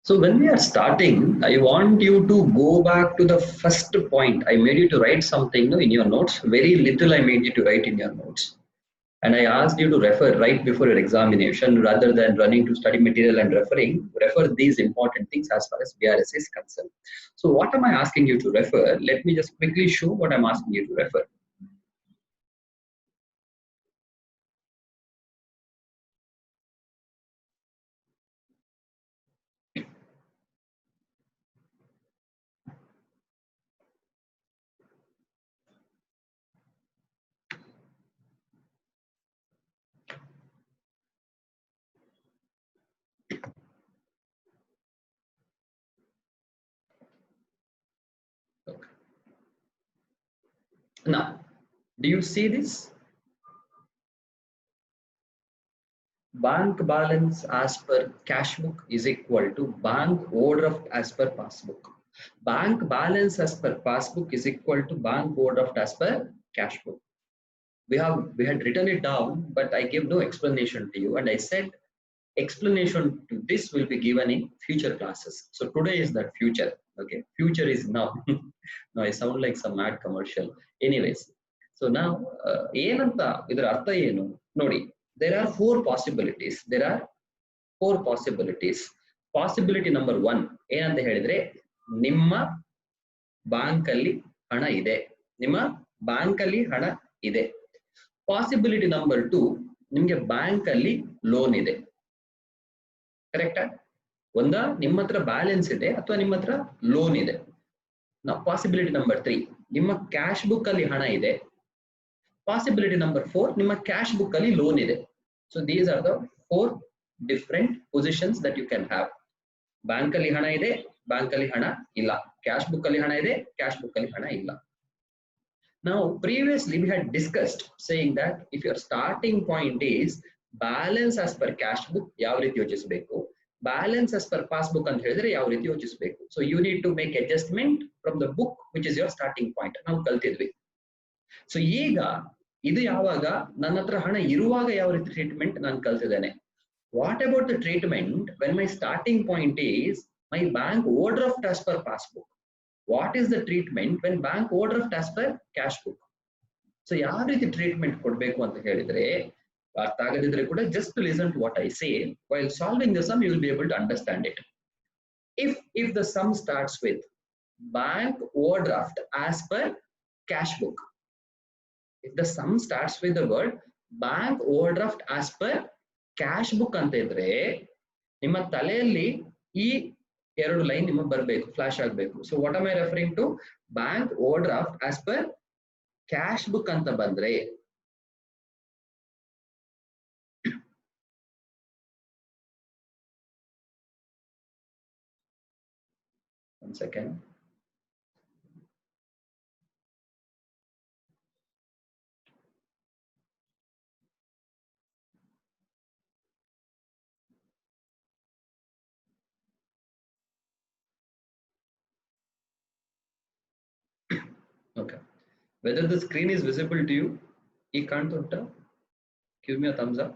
So when we are starting, I want you to go back to the first point. I made you to write something in your notes. Very little I made you to write in your notes. And I asked you to refer right before your examination rather than running to study material and referring. Refer these important things as far as BRS is concerned. So what am I asking you to refer? Let me just quickly show what I'm asking you to refer. Okay. Now, do you see this? Bank balance as per cash book is equal to bank overdraft as per passbook. Bank balance as per passbook is equal to bank overdraft as per cash book. We had written it down, but I gave no explanation to you, and I said explanation to this will be given in future classes. So today is that future. Okay, future is now. Now I sound like some ad commercial. Anyways, so now ಏನಂತ ಇದರ ಅರ್ಥ ಏನು ನೋಡಿ. There are four possibilities. There are four possibilities. Possibility number one ಏನಂತ ಹೇಳಿದ್ರೆ ನಿಮ್ಮ bank ಅಲ್ಲಿ ಹಣ ಇದೆ. ನಿಮ್ಮ ಬ್ಯಾಂಕ್ ಅಲ್ಲಿ ಹಣ ಇದೆ. ಪಾಸಿಬಿಲಿಟಿ ನಂಬರ್ ಟು ನಿಮಗೆ ಬ್ಯಾಂಕ್ ಅಲ್ಲಿ ಲೋನ್ ಇದೆ. ಕರೆಕ್ಟಾ? ಒಂದ ನಿಮ್ಮ ಹತ್ರ ಬ್ಯಾಲೆನ್ಸ್ ಇದೆ ಅಥವಾ ನಿಮ್ಮ ಹತ್ರ ಲೋನ್ ಇದೆ. ನಾವು ಪಾಸಿಬಿಲಿಟಿ ನಂಬರ್ 3 ನಿಮ್ಮ ಕ್ಯಾಶ್ ಬುಕ್ ಅಲ್ಲಿ ಹಣ ಇದೆ. ಪಾಸಿಬಿಲಿಟಿ ನಂಬರ್ 4 ನಿಮ್ಮ ಕ್ಯಾಶ್ ಬುಕ್ ಅಲ್ಲಿ ಲೋನ್ ಇದೆ. So these are the 4 different positions that you can have. Bank ಅಲ್ಲಿ ಹಣ ಇದೆ, ಬ್ಯಾಂಕ್ ಅಲ್ಲಿ ಹಣ ಇಲ್ಲ. ಕ್ಯಾಶ್ ಬುಕ್ ಅಲ್ಲಿ ಹಣ ಇದೆ, ಕ್ಯಾಶ್ ಬುಕ್ ಅಲ್ಲಿ ಹಣ ಇಲ್ಲ. Now previously we had discussed saying that if your starting point is balance as per cash book ಯಾವ ರೀತಿ ಯೋಚಿಸಬೇಕು, balance as per passbook ಅಂತ ಹೇಳಿದ್ರೆ ಯಾವ ರೀತಿ ಯೋಚಿಸಬೇಕು. So you need to make adjustment from the book which is your starting point. ನಾವು ಕಲ್ತಿದ್ವಿ. So ಈಗ ಇದು ಯಾವಾಗ ನನ್ನ ಹತ್ರ ಹಣ ಇರುವಾಗ ಯಾವ ರೀತಿ ಟ್ರೀಟ್ಮೆಂಟ್ ನಾನು ಕಲ್ತಿದ್ದೇನೆ. What about the treatment when my starting point is my bank overdraft as per passbook? What is the treatment when bank overdraft as per cash book? So ಯಾವ ರೀತಿ ಟ್ರೀಟ್ಮೆಂಟ್ ಕೊಡಬೇಕು ಅಂತ ಹೇಳಿದ್ರೆ ಅರ್ಥ ಆಗದಿದ್ರೆ ಕೂಡ just to listen to what I say while solving the sum you will be able to understand it. If the sum starts with bank overdraft as per cash book, if the sum starts with the word bank overdraft as per cash book ಅಂತ ಇದ್ರೆ ನಿಮ್ಮ ತಲೆಯಲ್ಲಿ ಈ ಎರಡು line ನಿಮಗೆ ಬರಬೇಕು, flash ಆಗಬೇಕು. So what am I referring to? Bank overdraft as per cash book ಅಂತ ಬಂದ್ರೆ one second. Okay. Whether the screen is visible to you, ಈ ಕಾಣ್ತಾ ಉಂಟಾ? Give me a thumbs up.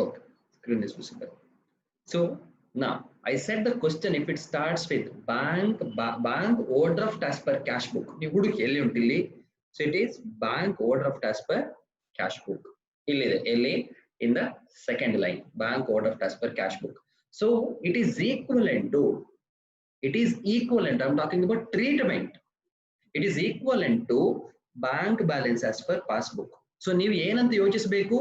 Okay, screen is visible. So now I said the question if it starts with bank overdraft as per cash book. ನೀವು ಹುಡುಕಿ ಎಲ್ಲಿ ಉಂಟು ಇಲ್ಲಿ. So it is bank overdraft as per cash book. ಇಲ್ಲಿದೆ ಎಲ್ಲಿ? In the second line, bank overdraft as per cash book. So it is equivalent to, I'm talking about treatment. It is equivalent to bank balance as per passbook. So ನೀವು ಏನಂತ ಯೋಚಿಸಬೇಕು?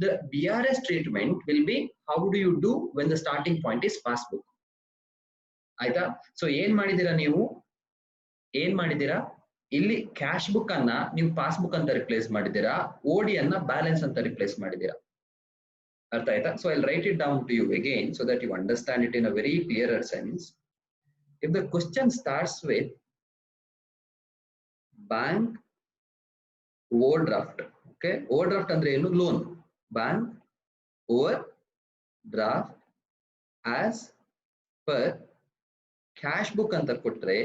The BRS treatment will be how do you do when the starting point is passbook. ಆಯ್ತಾ? So ಏನ್ ಮಾಡಿದ್ದೀರಾ ಇಲ್ಲಿ cash book ಅನ್ನ ನೀವು passbook ಅಂತ ರಿಪ್ಲೇಸ್ ಮಾಡಿದ್ದೀರಾ, ಓಡಿ ಅನ್ನ ಬ್ಯಾಲೆನ್ಸ್ ಅಂತ ರಿಪ್ಲೇಸ್ ಮಾಡಿದ್ದೀರಾ. ಅರ್ಥ ಆಯ್ತಾ? So I write it down to you again so that you understand it in a very clearer sense. If the question starts with bank overdraft, okay, overdraft ಅಂದ್ರೆ ಏನು? Loan. Bank overdraft as per cash book ಅಂತ ಕೊಟ್ರೆ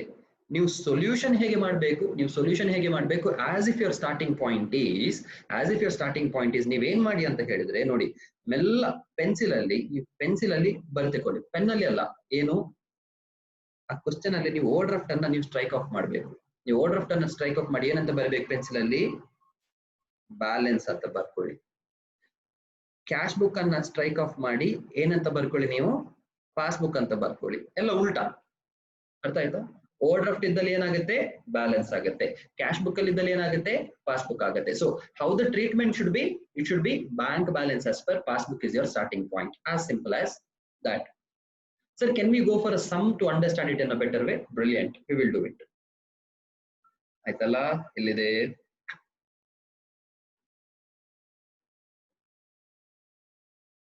ನೀವು solution ಹೇಗೆ ಮಾಡಬೇಕು, as if your starting point is ನೀವೇನ್ ಮಾಡಿ ಅಂತ ಹೇಳಿದ್ರೆ ನೋಡಿ, ಮೆಲ್ಲ ಪೆನ್ಸಿಲ್ ಅಲ್ಲಿ ಬರೆದುಕೊಳ್ಳಿ, ಪೆನ್ ಅಲ್ಲಿ ಅಲ್ಲ, ಏನು ಆ ಕ್ವಶನ್ ಅಲ್ಲಿ ನೀವು ಓವರ್ ಡ್ರಾಫ್ಟ್ ಅನ್ನ ನೀವು ಸ್ಟ್ರೈಕ್ ಆಫ್ ಮಾಡಬೇಕು. ನೀವು ಓವರ್ ಡ್ರಾಫ್ಟ್ ಅನ್ನ ಸ್ಟ್ರೈಕ್ ಆಫ್ ಮಾಡಿ ಏನಂತ ಬರಬೇಕು, ಪೆನ್ಸಿಲ್ ಅಲ್ಲಿ ಬ್ಯಾಲೆನ್ಸ್ ಅಂತ ಬರ್ಕೊಳ್ಳಿ. ಕ್ಯಾಶ್ ಬುಕ್ ಅನ್ನ ಸ್ಟ್ರೈಕ್ ಆಫ್ ಮಾಡಿ ಏನಂತ ಬರ್ಕೊಳ್ಳಿ, ನೀವು ಪಾಸ್ಬುಕ್ ಅಂತ ಬರ್ಕೊಳ್ಳಿ. ಎಲ್ಲ ಉಲ್ಟಾ, ಅರ್ಥ ಆಯ್ತಾ? ಓವರ್ ಡ್ರಾಫ್ಟ್ ಇದ್ದಲ್ಲಿ ಏನಾಗುತ್ತೆ, ಬ್ಯಾಲೆನ್ಸ್ ಆಗುತ್ತೆ. ಕ್ಯಾಶ್ ಬುಕ್ ಅಲ್ಲಿ ಇದ್ದಲ್ಲಿ ಏನಾಗುತ್ತೆ, ಪಾಸ್ಬುಕ್ ಆಗುತ್ತೆ. So how the treatment should be, it should be bank balance as per passbook is your starting point, as simple as that. Sir, can we go for a sum to understand it in a better way? Brilliant, we will do it. Aitala, illide.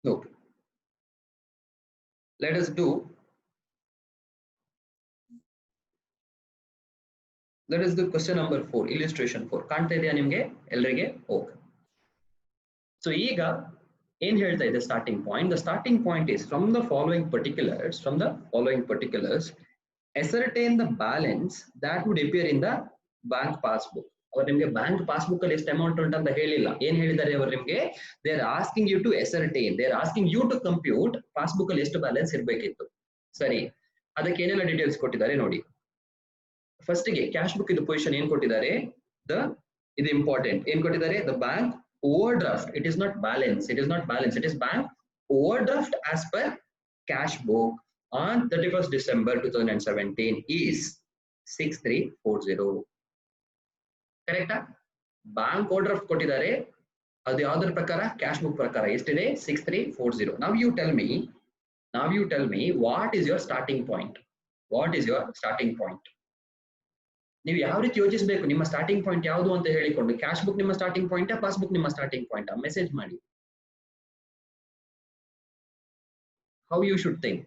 Okay. Let us do question number 4, illustration 4. ಕಾಣ್ತಾ ಇದೆಯಾ ನಿಮಗೆ ಎಲ್ಲರಿಗೆ? Okay. So ಈಗ ಏನ್ ಹೇಳ್ತಾ ಇದೆ starting point? The starting point is from the following particulars ascertain the balance that would appear in the bank passbook. ಅವ್ರು ನಿಮಗೆ ಬ್ಯಾಂಕ್ ಪಾಸ್ಬುಕ್ ಅಲ್ಲಿ ಎಷ್ಟು ಅಮೌಂಟ್ ಉಂಟು ಅಂತ ಹೇಳಿಲ್ಲ. ಏನ್ ಹೇಳಿದ್ದಾರೆ ಅವರು ನಿಮಗೆ? They are asking you to ascertain, they are asking you to compute passbook ಅಲ್ಲಿ ಎಷ್ಟು ಬ್ಯಾಲೆನ್ಸ್ ಇರಬೇಕಿತ್ತು. ಸರಿ, ಅದಕ್ಕೆ ಏನೆಲ್ಲ ಡೀಟೇಲ್ಸ್ ಕೊಟ್ಟಿದ್ದಾರೆ ನೋಡಿ. ಫಸ್ಟ್ ಗೆ ಕ್ಯಾಶ್ ಬುಕ್ ಇದು ಪೊಸಿಷನ್ ಏನ್ ಕೊಟ್ಟಿದ್ದಾರೆ, ಇದು ಇಂಪಾರ್ಟೆಂಟ್, ಏನ್ ಕೊಟ್ಟಿದ್ದಾರೆ? The bank overdraft, it is not balance, it is bank overdraft as per cash book on 31st December 2017 is 6340. ಕರೆಕ್ಟಾ? ಬ್ಯಾಂಕ್ overdraft ಕೊಟ್ಟಿದ್ದಾರೆ, ಅದು ಯಾವ್ದ್ರ ಪ್ರಕಾರ? ಕ್ಯಾಶ್ ಬುಕ್ ಪ್ರಕಾರ. ಎಷ್ಟಿದೆ? 6340. now you tell me what is your starting point? ನೀವು ಯಾವ ರೀತಿ ಯೋಚಿಸಬೇಕು, ನಿಮ್ಮ ಸ್ಟಾರ್ಟಿಂಗ್ ಪಾಯಿಂಟ್ ಯಾವುದು ಅಂತ ಹೇಳಿಕೊಂಡು. ಕ್ಯಾಶ್ ಬುಕ್ ನಿಮ್ಮ ಸ್ಟಾರ್ಟಿಂಗ್ ಪಾಯಿಂಟ್, ಪಾಸ್ಬುಕ್ ನಿಮ್ಮ ಸ್ಟಾರ್ಟಿಂಗ್ ಪಾಯಿಂಟ್? ಮೆಸೇಜ್ ಮಾಡಿ. How you should think.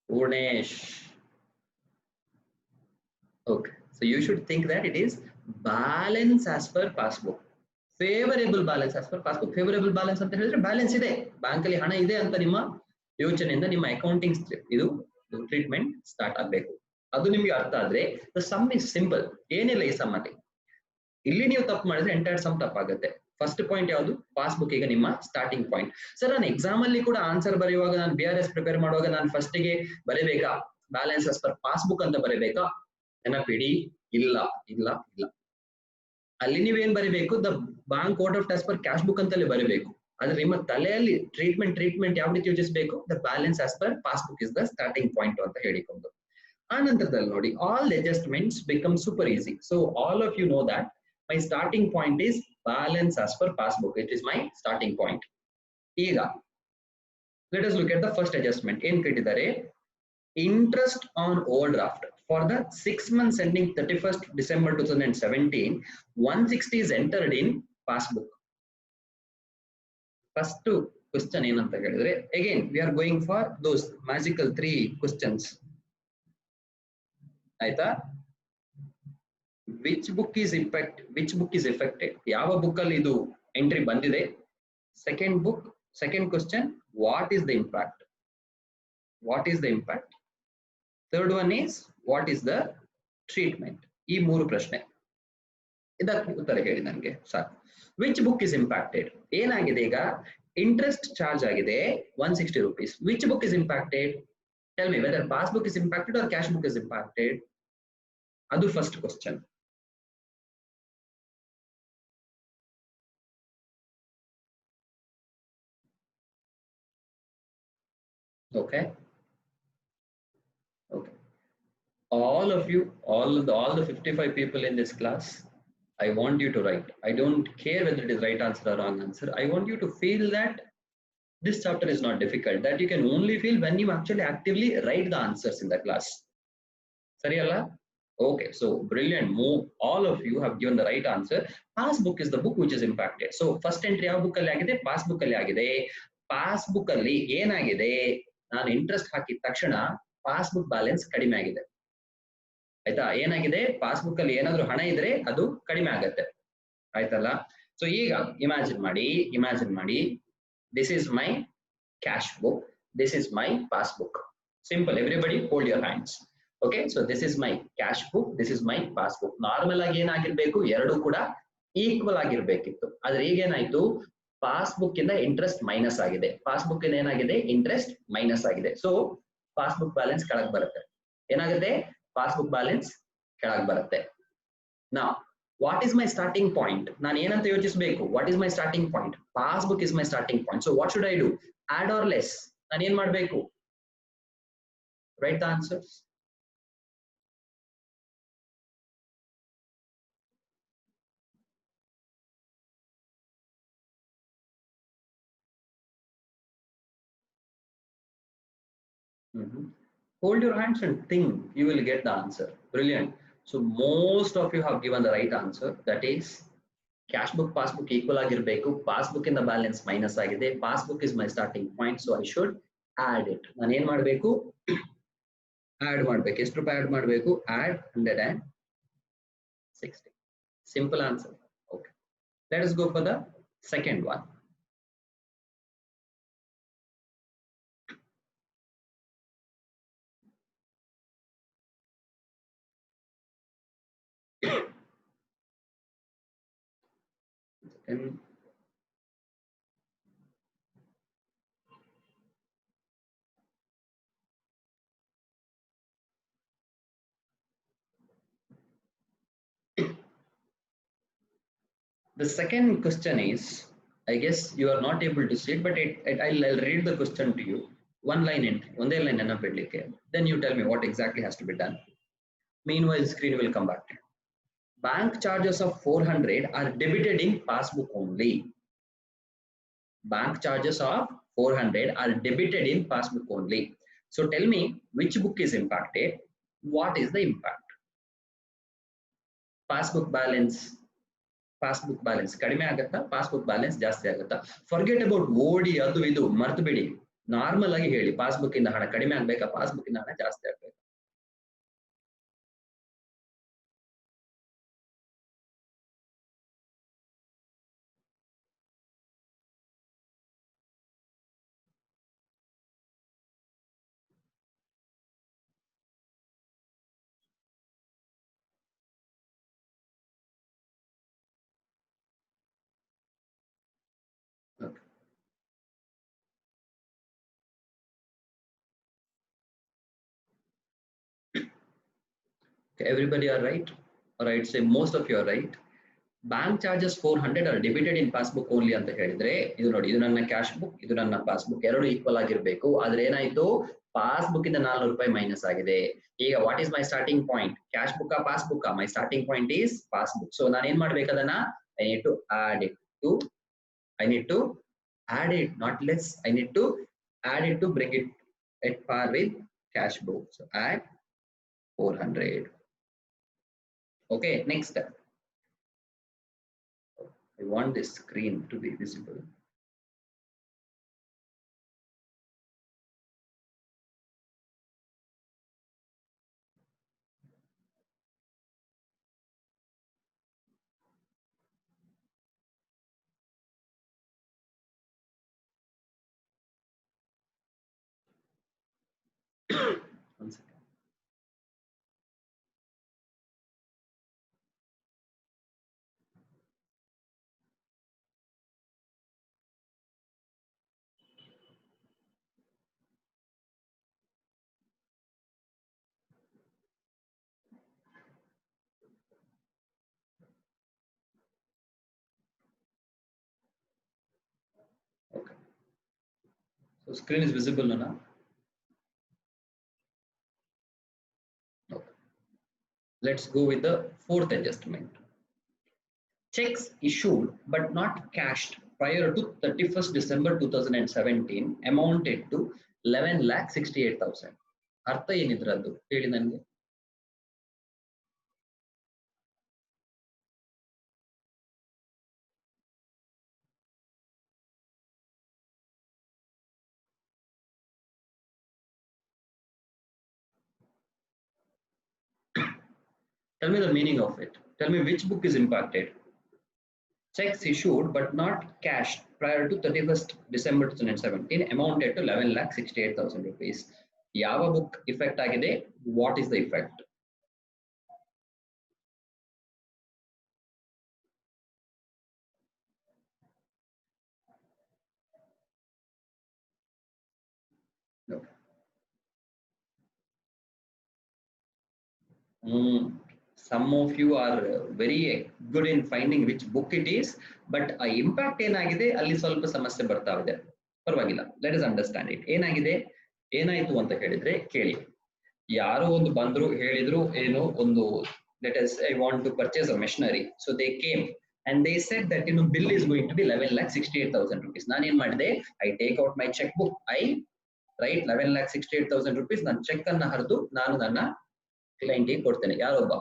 Purnesh. Okay, so you should think that it is balance as per passbook, favorable balance as per passbook. favorable balance ಅಂತ ಹೇಳಿದ್ರೆ balance ಇದೆ, bank ಅಲ್ಲಿ ಹಣ ಇದೆ ಅಂತ ನಿಮ್ಮ ಯೋಚನೆಯಿಂದ ನಿಮ್ಮ ಅಕೌಂಟಿಂಗ್ ಇದು ಟ್ರೀಟ್ಮೆಂಟ್ ಸ್ಟಾರ್ಟ್ ಆಗಬೇಕು. ಅದು ನಿಮ್ಗೆ ಅರ್ಥ ಆದ್ರೆ ದ ಸಮ್ ಇಸ್ ಸಿಂಪಲ್. ಏನಿಲ್ಲ ಈ ಸಮ್ ಅಲ್ಲಿ. ಇಲ್ಲಿ ನೀವು ತಪ್ಪು ಮಾಡಿದ್ರೆ ಎಂಟೈರ್ ಸಮ್ ತಪ್ಪಾಗುತ್ತೆ. ಫಸ್ಟ್ ಪಾಯಿಂಟ್ ಯಾವುದು? ಪಾಸ್ಬುಕ್ ಈಗ ನಿಮ್ಮ ಸ್ಟಾರ್ಟಿಂಗ್ ಪಾಯಿಂಟ್. ಸರ್, ನಾನು ಎಕ್ಸಾಮ್ ಅಲ್ಲಿ ಕೂಡ ಆನ್ಸರ್ ಬರೆಯುವಾಗ, ನಾನು BRS ಪ್ರಿಪೇರ್ ಮಾಡುವಾಗ ನಾನು ಫಸ್ಟ್ ಗೆ ಬರೀಬೇಕಾ ಬ್ಯಾಲೆನ್ಸ್ ಆಸ್ ಪರ್ ಪಾಸ್ಬುಕ್ ಅಂತ ಬರೀಬೇಕಾ? ನೆನಪಿಡಿ, ಇಲ್ಲ. ಅಲ್ಲಿ ನೀವೇನ್ ಬರೀಬೇಕು? The bank overdraft as per cash book ಅಂತಲೇ ಬರೀಬೇಕು. ಆದ್ರೆ ನಿಮ್ಮ ತಲೆಯಲ್ಲಿ ಟ್ರೀಟ್ಮೆಂಟ್ ಯಾವ ರೀತಿ ಯೋಚಿಸಬೇಕು? The balance as per passbook is the starting point ಅಂತ ಹೇಳಿಕೊಂಡು. ಆ ನಂತರದಲ್ಲಿ ನೋಡಿ, all adjustments become super easy. So all of you know that my starting point is balance as per passbook. It is my starting point. ಈಗ let us look at the first adjustment. ಏನ್ ಕೇಳಿದ್ದಾರೆ? interest on overdraft for the 6 months ending 31st December 2017, 160 is entered in passbook. First question ಏನಂತ ಹೇಳಿದ್ರೆ, again we are going for those magical 3 questions. ಆಯ್ತಾ? which book is affected, ಯಾವ book ಅಲ್ಲಿ ಇದು entry ಬಂದಿದೆ. second question, what is the impact? third one is what is the treatment? ಈ 3 ಪ್ರಶ್ನೆ. ಇದಕ್ಕೆ ಉತ್ತರ ಹೇಳಿ ನನಗೆ ಸಾಕು. which book is impacted? ಏನಾಗಿದೆ ಈಗ? ಇಂಟ್ರೆಸ್ಟ್ ಚಾರ್ಜ್ ಆಗಿದೆ 160 rupees. which book is impacted? tell me whether passbook is impacted or cash book is impacted. ಅದು first question. Okay. All of you, all the 55 people in this class, I want you to write. I don't care whether it is right answer or wrong answer. I want you to feel that this chapter is not difficult. That you can only feel when you actually actively write the answers in the class. Sari alla? Okay, so brilliant. All of you have given the right answer. Passbook is the book which is impacted. So first entry ಯಾವ book ಅಲ್ಲಿ ಆಗಿದೆ? Passbook ಅಲ್ಲಿ ಆಗಿದೆ. Passbook ಅಲ್ಲಿ ಏನಾಗಿದೆ? ನಾನು interest ಹಾಕಿದ ತಕ್ಷಣ ಪಾಸ್ಬುಕ್ ಬ್ಯಾಲೆನ್ಸ್ ಕಡಿಮೆ ಆಗಿದೆ. ಆಯ್ತಾ? ಏನಾಗಿದೆ, ಪಾಸ್ಬುಕ್ ಅಲ್ಲಿ ಏನಾದ್ರು ಹಣ ಇದ್ರೆ ಅದು ಕಡಿಮೆ ಆಗತ್ತೆ. ಆಯ್ತಲ್ಲ? ಸೊ ಈಗ ಇಮ್ಯಾಜಿನ್ ಮಾಡಿ this is my cash book, this is my passbook. Simple, everybody hold your hands. Okay, so this is my cash book, this is my passbook. Normal ಆಗಿ ಏನಾಗಿರ್ಬೇಕು, ಎರಡು ಕೂಡ ಈಕ್ವಲ್ ಆಗಿರ್ಬೇಕಿತ್ತು. ಆದ್ರೆ ಈಗೇನಾಯ್ತು, ಪಾಸ್ಬುಕ್ ಇಂದ ಇಂಟ್ರೆಸ್ಟ್ ಮೈನಸ್ ಆಗಿದೆ, passbook ಇಂದ ಏನಾಗಿದೆ, interest minus ಆಗಿದೆ. ಸೊ ಪಾಸ್ಬುಕ್ ಬ್ಯಾಲೆನ್ಸ್ ಕೆಳಗೆ ಬರುತ್ತೆ. ಏನಾಗುತ್ತೆ, ಪಾಸ್ಬುಕ್ ಬ್ಯಾಲೆನ್ಸ್ ಕೆಳಗೆ ಬರುತ್ತೆ. ನಾ what is my starting point, ನಾನು ಏನಂತ ಯೋಚಿಸಬೇಕು, what is my starting point, passbook is my starting point. So what should I do, add or less? ನಾನು ಏನ್ ಮಾಡಬೇಕು, write the answers. Hold your hands and think, you will get the answer. Brilliant. So most of you have given the right answer. That is, cash book passbook equal ಆಗಿರಬೇಕು, passbook ಇಂದ balance minus ಆಗಿದೆ, passbook is my starting point. So I should add it. ನಾನು ಏನ್ ಮಾಡಬೇಕು, add ಮಾಡಬೇಕು. ಎಷ್ಟು ರೂಪಾಯಿ add ಮಾಡಬೇಕು, add 160. Simple answer. Okay, let us go for the second one. And the second question is, I guess you are not able to see it, but I'll read the question to you. One line entry, ಒಂದೇ line ನೆನಪಿಡ್ಲಿಕ್ಕೆ. Then you tell me what exactly has to be done. Meanwhile, screen will come back to you. Bank charges of 400 are debited in passbook only. Bank charges of 400 are debited in passbook only. So tell me which book is impacted. What is the impact? Passbook balance ಕಡಿಮೆ ಆಗುತ್ತಾ, passbook balance ಜಾಸ್ತಿ ಆಗುತ್ತಾ? Forget about ಓಡಿ ಅದು ಇದು ಮರ್ತು ಬಿಡಿ. Normal ಆಗಿ ಹೇಳಿ, ಪಾಸ್ಬುಕ್ ಇಂದ ಹಣ ಕಡಿಮೆ ಆಗ್ಬೇಕಾ, ಪಾಸ್ಬುಕ್ ಇಂದ ಹಣ ಜಾಸ್ತಿ ಆಗ್ಬೇಕಾ? Okay. Okay, everybody are right? Or I'd say most of you are right. Bank charges 400 are debited in passbook only ಅಂತ ಹೇಳಿದ್ರೆ, ಇದು ನೋಡಿ, ಇದು ನನ್ನ ಕ್ಯಾಶ್ ಬುಕ್, ಇದು ನನ್ನ ಪಾಸ್ಬುಕ್, ಎರಡು ಈಕ್ವಲ್ ಆಗಿರ್ಬೇಕು. ಆದ್ರೆ ಏನಾಯ್ತು, ಪಾಸ್ಬುಕ್ ಇಂದ 400 ರೂಪಾಯಿ ಮೈನಸ್ ಆಗಿದೆ. ಈಗ what is my starting point, cash book passbook? My starting point is passbook. So ನಾನು ಏನ್ ಮಾಡ್ಬೇಕು, ಅದನ್ನ I need to add it, not less. I need to add it to bring it at par with cash book. So add 400. Okay, next step. I want this screen to be visible. One second. Okay. So screen is visible now. Okay. Let's go with the fourth adjustment. Checks issued but not cashed prior to 31st December 2017 amounted to 11,68,000. ಅರ್ಥ ಏನಿದ್ರದ್ದು ಹೇಳಿ ನನಗೆ. Tell me the meaning of it. Tell me which book is impacted. Checks issued but not cashed prior to 31st December 2017 amounted to 11,68,000 rupees. Yava book effect agide? What is the effect? No. Some of you are very good in finding which book it is, but a impact ಏನಾಗಿದೆ ಅಲ್ಲಿ ಸ್ವಲ್ಪ ಸಮಸ್ಯೆ ಬರ್ತಾ ಇದೆ. ಪರವಾಗಿಲ್ಲ, let us understand it. ಏನಾಗಿದೆ, ಏನಾಯ್ತು ಅಂತ ಹೇಳಿದ್ರೆ ಕೇಳಿ. ಯಾರೋ ಒಂದು ಬಂದ್ರು ಹೇಳಿದ್ರು ಏನು ಒಂದು let us I want to purchase a machinery. So they came and they said that bill is going to be 11,68,000 rupees. ನಾನು ಏನ್ ಮಾಡಿದೆ, I take out my checkbook, I write 11,68,000 rupees. ನಾನು ಚೆಕ್ ಅನ್ನ ಹರಿದು ನಾನು ನನ್ನ ಕ್ಲೈಂಟ್ ಗೆ ಕೊಡ್ತೇನೆ. ಯಾರೊಬ್ಬ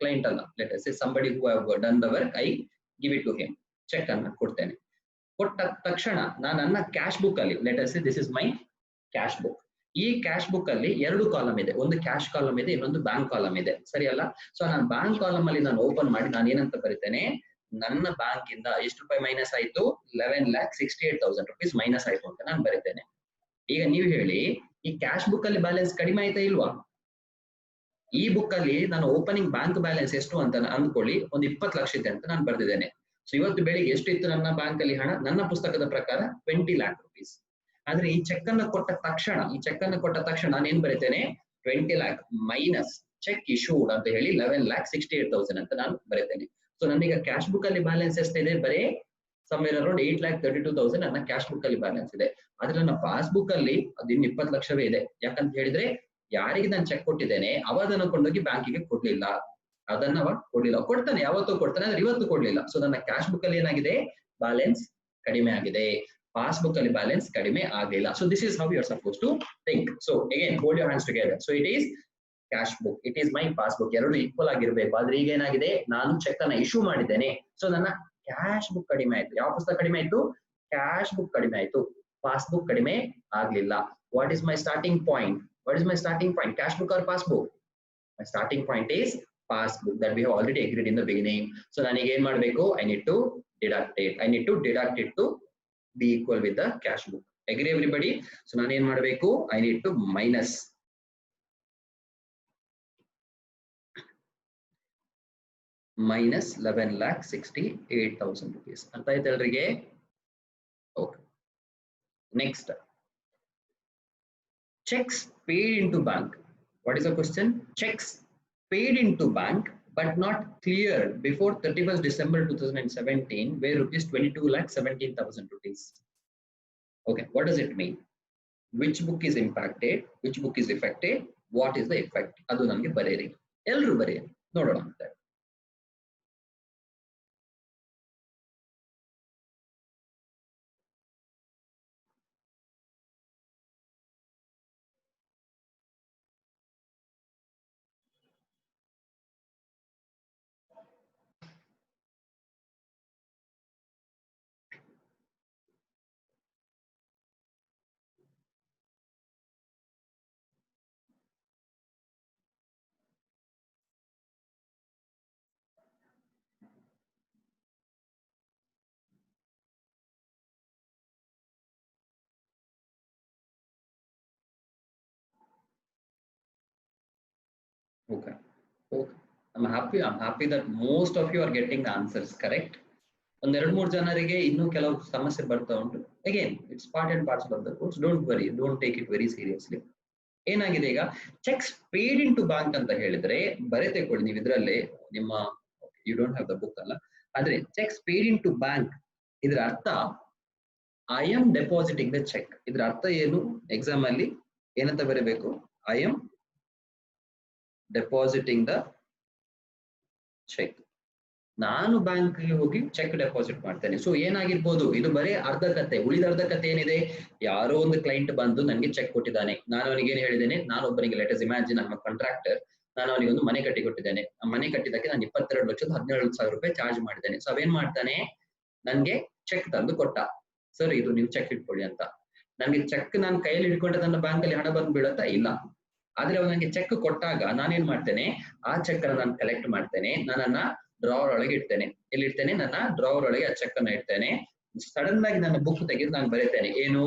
ಕ್ಲೈಂಟ್ ಅಲ್ಲ, let us say somebody who have done the work, I give it to him. Cheque ಅನ್ನ ಕೊಡ್ತೇನೆ. ಕೊಟ್ಟ ತಕ್ಷಣ ನಾನು ನನ್ನ ಕ್ಯಾಶ್ ಬುಕ್ ಅಲ್ಲಿ, let us say this is my cash book. ಈ ಕ್ಯಾಶ್ ಬುಕ್ ಅಲ್ಲಿ ಎರಡು ಕಾಲಮ್ ಇದೆ, ಒಂದು ಕ್ಯಾಶ್ ಕಾಲಮ್ ಇದೆ, ಇನ್ನೊಂದು ಬ್ಯಾಂಕ್ ಕಾಲಮ್ ಇದೆ, ಸರಿ ಅಲ್ಲ? ಸೊ ನಾನು ಬ್ಯಾಂಕ್ ಕಾಲಮ್ ಅಲ್ಲಿ ನಾನು ಓಪನ್ ಮಾಡಿ ನಾನು ಏನಂತ ಬರೀತೇನೆ, ನನ್ನ ಬ್ಯಾಂಕ್ ಇಂದ ಎಷ್ಟು ರೂಪಾಯಿ ಮೈನಸ್ ಆಯ್ತು, 11,68,000 rupees ಮೈನಸ್ ಆಯ್ತು ಅಂತ ನಾನು ಬರೀತೇನೆ. ಈಗ ನೀವು ಹೇಳಿ, ಈ ಕ್ಯಾಶ್ ಬುಕ್ ಅಲ್ಲಿ ಬ್ಯಾಲೆನ್ಸ್ ಕಡಿಮೆ ಆಯ್ತಾ ಇಲ್ವಾ? ಈ ಬುಕ್ ಅಲ್ಲಿ ನಾನು ಓಪನಿಂಗ್ ಬ್ಯಾಂಕ್ ಬ್ಯಾಲೆನ್ಸ್ ಎಷ್ಟು ಅಂತ ಅಂದ್ಕೊಳ್ಳಿ, ಒಂದು 20 ಲಕ್ಷ ಇದೆ ಅಂತ ನಾನು ಬರ್ದಿದ್ದೇನೆ. ಸೊ ಇವತ್ತು ಬೆಳಿಗ್ಗೆ ಎಷ್ಟು ಇತ್ತು ನನ್ನ ಬ್ಯಾಂಕ್ ಅಲ್ಲಿ ಹಣ? ನನ್ನ ಪುಸ್ತಕದ ಪ್ರಕಾರ 20 lakh rupees. ಆದ್ರೆ ಈ ಚೆಕ್ ಅನ್ನು ಕೊಟ್ಟ ತಕ್ಷಣ ನಾನು ಏನ್ ಬರೀತೇನೆ, 20 lakh ಮೈನಸ್ ಚೆಕ್ ಇಶ್ಯೂಡ್ ಅಂತ ಹೇಳಿ 11,68,000 ಅಂತ ನಾನು ಬರೀತೇನೆ. ಸೊ ನನಗೆ ಕ್ಯಾಶ್ ಬುಕ್ ಅಲ್ಲಿ ಬ್ಯಾಲೆನ್ಸ್ ಎಷ್ಟಿದೆ? ಬರೀ ಸಮ್ವೇರ್ ಅರೌಂಡ್ 8,32,000 ನನ್ನ ಕ್ಯಾಶ್ ಬುಕ್ ಅಲ್ಲಿ ಬ್ಯಾಲೆನ್ಸ್ ಇದೆ. ಆದ್ರೆ ನನ್ನ ಪಾಸ್ ಬುಕ್ ಅಲ್ಲಿ ಅದು ಇನ್ನು 20 ಲಕ್ಷವೇ ಇದೆ. ಯಾಕಂತ ಹೇಳಿದ್ರೆ ಯಾರಿಗೆ ನಾನು ಚೆಕ್ ಕೊಟ್ಟಿದ್ದೇನೆ ಅವ ಅದನ್ನು ಕೊಂಡೋಗಿ ಬ್ಯಾಂಕಿಗೆ ಕೊಡ್ಲಿಲ್ಲ, ಅದನ್ನ ಅವ ಕೊಡ್ಲಿಲ್ಲ. ಕೊಡ್ತಾನೆ, ಯಾವತ್ತೂ ಕೊಡ್ತಾನೆ, ಆದ್ರೆ ಇವತ್ತು ಕೊಡ್ಲಿಲ್ಲ. ಸೊ ನನ್ನ ಕ್ಯಾಶ್ ಬುಕ್ ಅಲ್ಲಿ ಏನಾಗಿದೆ, ಬ್ಯಾಲೆನ್ಸ್ ಕಡಿಮೆ ಆಗಿದೆ, ಪಾಸ್ ಬುಕ್ ಅಲ್ಲಿ ಬ್ಯಾಲೆನ್ಸ್ ಕಡಿಮೆ ಆಗಿಲ್ಲ. So this is how you are suppose to think. So again hold your hands together. So it is cash book, it is my pass book, ಎರಡು equal ಆಗಿರ್ಬೇಕು. ಆದ್ರೆ ಈಗ ಏನಾಗಿದೆ, ನಾನು ಚೆಕ್ ಅನ್ನ ಇಶ್ಯೂ ಮಾಡಿದ್ದೇನೆ, ಸೊ ನನ್ನ ಕ್ಯಾಶ್ ಬುಕ್ ಕಡಿಮೆ ಆಯ್ತು. ಯಾವ ಪುಸ್ತಕ ಕಡಿಮೆ ಆಯ್ತು? ಕ್ಯಾಶ್ ಬುಕ್ ಕಡಿಮೆ ಆಯ್ತು, ಪಾಸ್ ಬುಕ್ ಕಡಿಮೆ ಆಗ್ಲಿಲ್ಲ. What is my starting point? What is my starting point? Cash book or passbook? My starting point is passbook, that we have already agreed in the beginning. So nanige ಏನು ಮಾಡಬೇಕು? I need to deduct it to be equal with the cash book. Agree everybody? So ನಾನು ಏನು ಮಾಡಬೇಕು? I need to minus 11,68,000 rupees. ಅರ್ಥ ಆಯ್ತು ಎಲ್ರಿಗೆ? Okay, next, checks paid into bank. What is the question? Checks paid into bank but not cleared before 31st December 2017 were rupees 22,17,000 rupees. Okay, what does it mean? Which book is impacted? Which book is affected? What is the effect? Adu namge bareri. Elru bareri. Nodona anta. Okay. I'm happy that most of you are getting the answers correct. ಒಂದೆರಡು ಮೂರು ಜನರಿಗೆ ಇನ್ನೂ ಕೆಲವು ಸಮಸ್ಯೆ ಬರ್ತಾ ಉಂಟು. Again it's part and parcel of the course, don't worry, don't take it very seriously. ಏನಾಗಿದೆ ಈಗ, cheques paid into bank ಅಂತ ಹೇಳಿದ್ರೆ ಬರೆತೇಕೊಳ್ಳಿ ನೀವು ಇದರಲ್ಲೇ, ನಿಮ್ಮ you don't have the book ಅಲ್ಲ, ಆದ್ರೆ cheques paid into bank ಇದರ ಅರ್ಥ I am depositing the cheque. ಇದರ ಅರ್ಥ ಏನು? ಎಕ್ಸಾಮ್ ಅಲ್ಲಿ ಏನಂತ ಬರೀಬೇಕು? I am depositing the cheque. ನಾನು ಬ್ಯಾಂಕ್ ಗೆ ಹೋಗಿ ಚೆಕ್ ಡೆಪಾಸಿಟ್ ಮಾಡ್ತೇನೆ. ಸೊ ಏನಾಗಿರ್ಬೋದು, ಇದು ಬರೀ ಅರ್ಧ ಕತೆ. ಉಳಿದ ಅರ್ಧ ಕತೆ ಏನಿದೆ, ಯಾರೋ ಒಂದು ಕ್ಲೈಂಟ್ ಬಂದು ನನಗೆ ಚೆಕ್ ಕೊಟ್ಟಿದ್ದಾನೆ, ನಾನು ಅವನಿಗೆ ಏನ್ ಹೇಳಿದ್ದೇನೆ, ನಾನು ಒಬ್ಬನಿಗೆ ಲೆಟ್ ಅಸ್ ಇಮ್ಯಾಜಿನ್ ನಮ್ಮ ಕಾಂಟ್ರಾಕ್ಟರ್, ನಾನು ಅವನಿಗೆ ಒಂದು ಮನೆ ಕಟ್ಟಿ ಕೊಟ್ಟಿದ್ದೇನೆ. ಆ ಮನೆ ಕಟ್ಟಿದ್ದಕ್ಕೆ ನಾನು 22,17,000 ರೂಪಾಯಿ ಚಾರ್ಜ್ ಮಾಡಿದ್ದೇನೆ. ಸೊ ಅವೇನ್ ಮಾಡ್ತಾನೆ, ನನ್ಗೆ ಚೆಕ್ ತಂದು ಕೊಟ್ಟ, ಸರ್ ಇದು ನೀವು ಚೆಕ್ ಇಟ್ಕೊಳ್ಳಿ ಅಂತ. ನನ್ಗೆ ಚೆಕ್ ನಾನು ಕೈಯಲ್ಲಿ ಹಿಡ್ಕೊಂಡೆ ನನ್ನ ಬ್ಯಾಂಕ್ ಅಲ್ಲಿ ಹಣ ಬಂದು ಬೀಳತ್ತಾ? ಇಲ್ಲ. ಆದ್ರೆ ಅವ್ನು ನನಗೆ ಚೆಕ್ ಕೊಟ್ಟಾಗ ನಾನೇನ್ ಮಾಡ್ತೇನೆ, ಆ ಚೆಕ್ ಅನ್ನ ನಾನು ಕಲೆಕ್ಟ್ ಮಾಡ್ತೇನೆ, ನನ್ನನ್ನ ಡ್ರಾವರ್ ಒಳಗೆ ಇಡ್ತೇನೆ. ಎಲ್ಲಿಡ್ತೇನೆ? ನನ್ನ ಡ್ರಾವರ್ ಒಳಗೆ ಆ ಚೆಕ್ ಅನ್ನ ಇಡ್ತೇನೆ. ಸಡನ್ ಆಗಿ ನನ್ನ ಬುಕ್ ತೆಗೆದು ನಾನು ಬರೀತೇನೆ. ಏನು?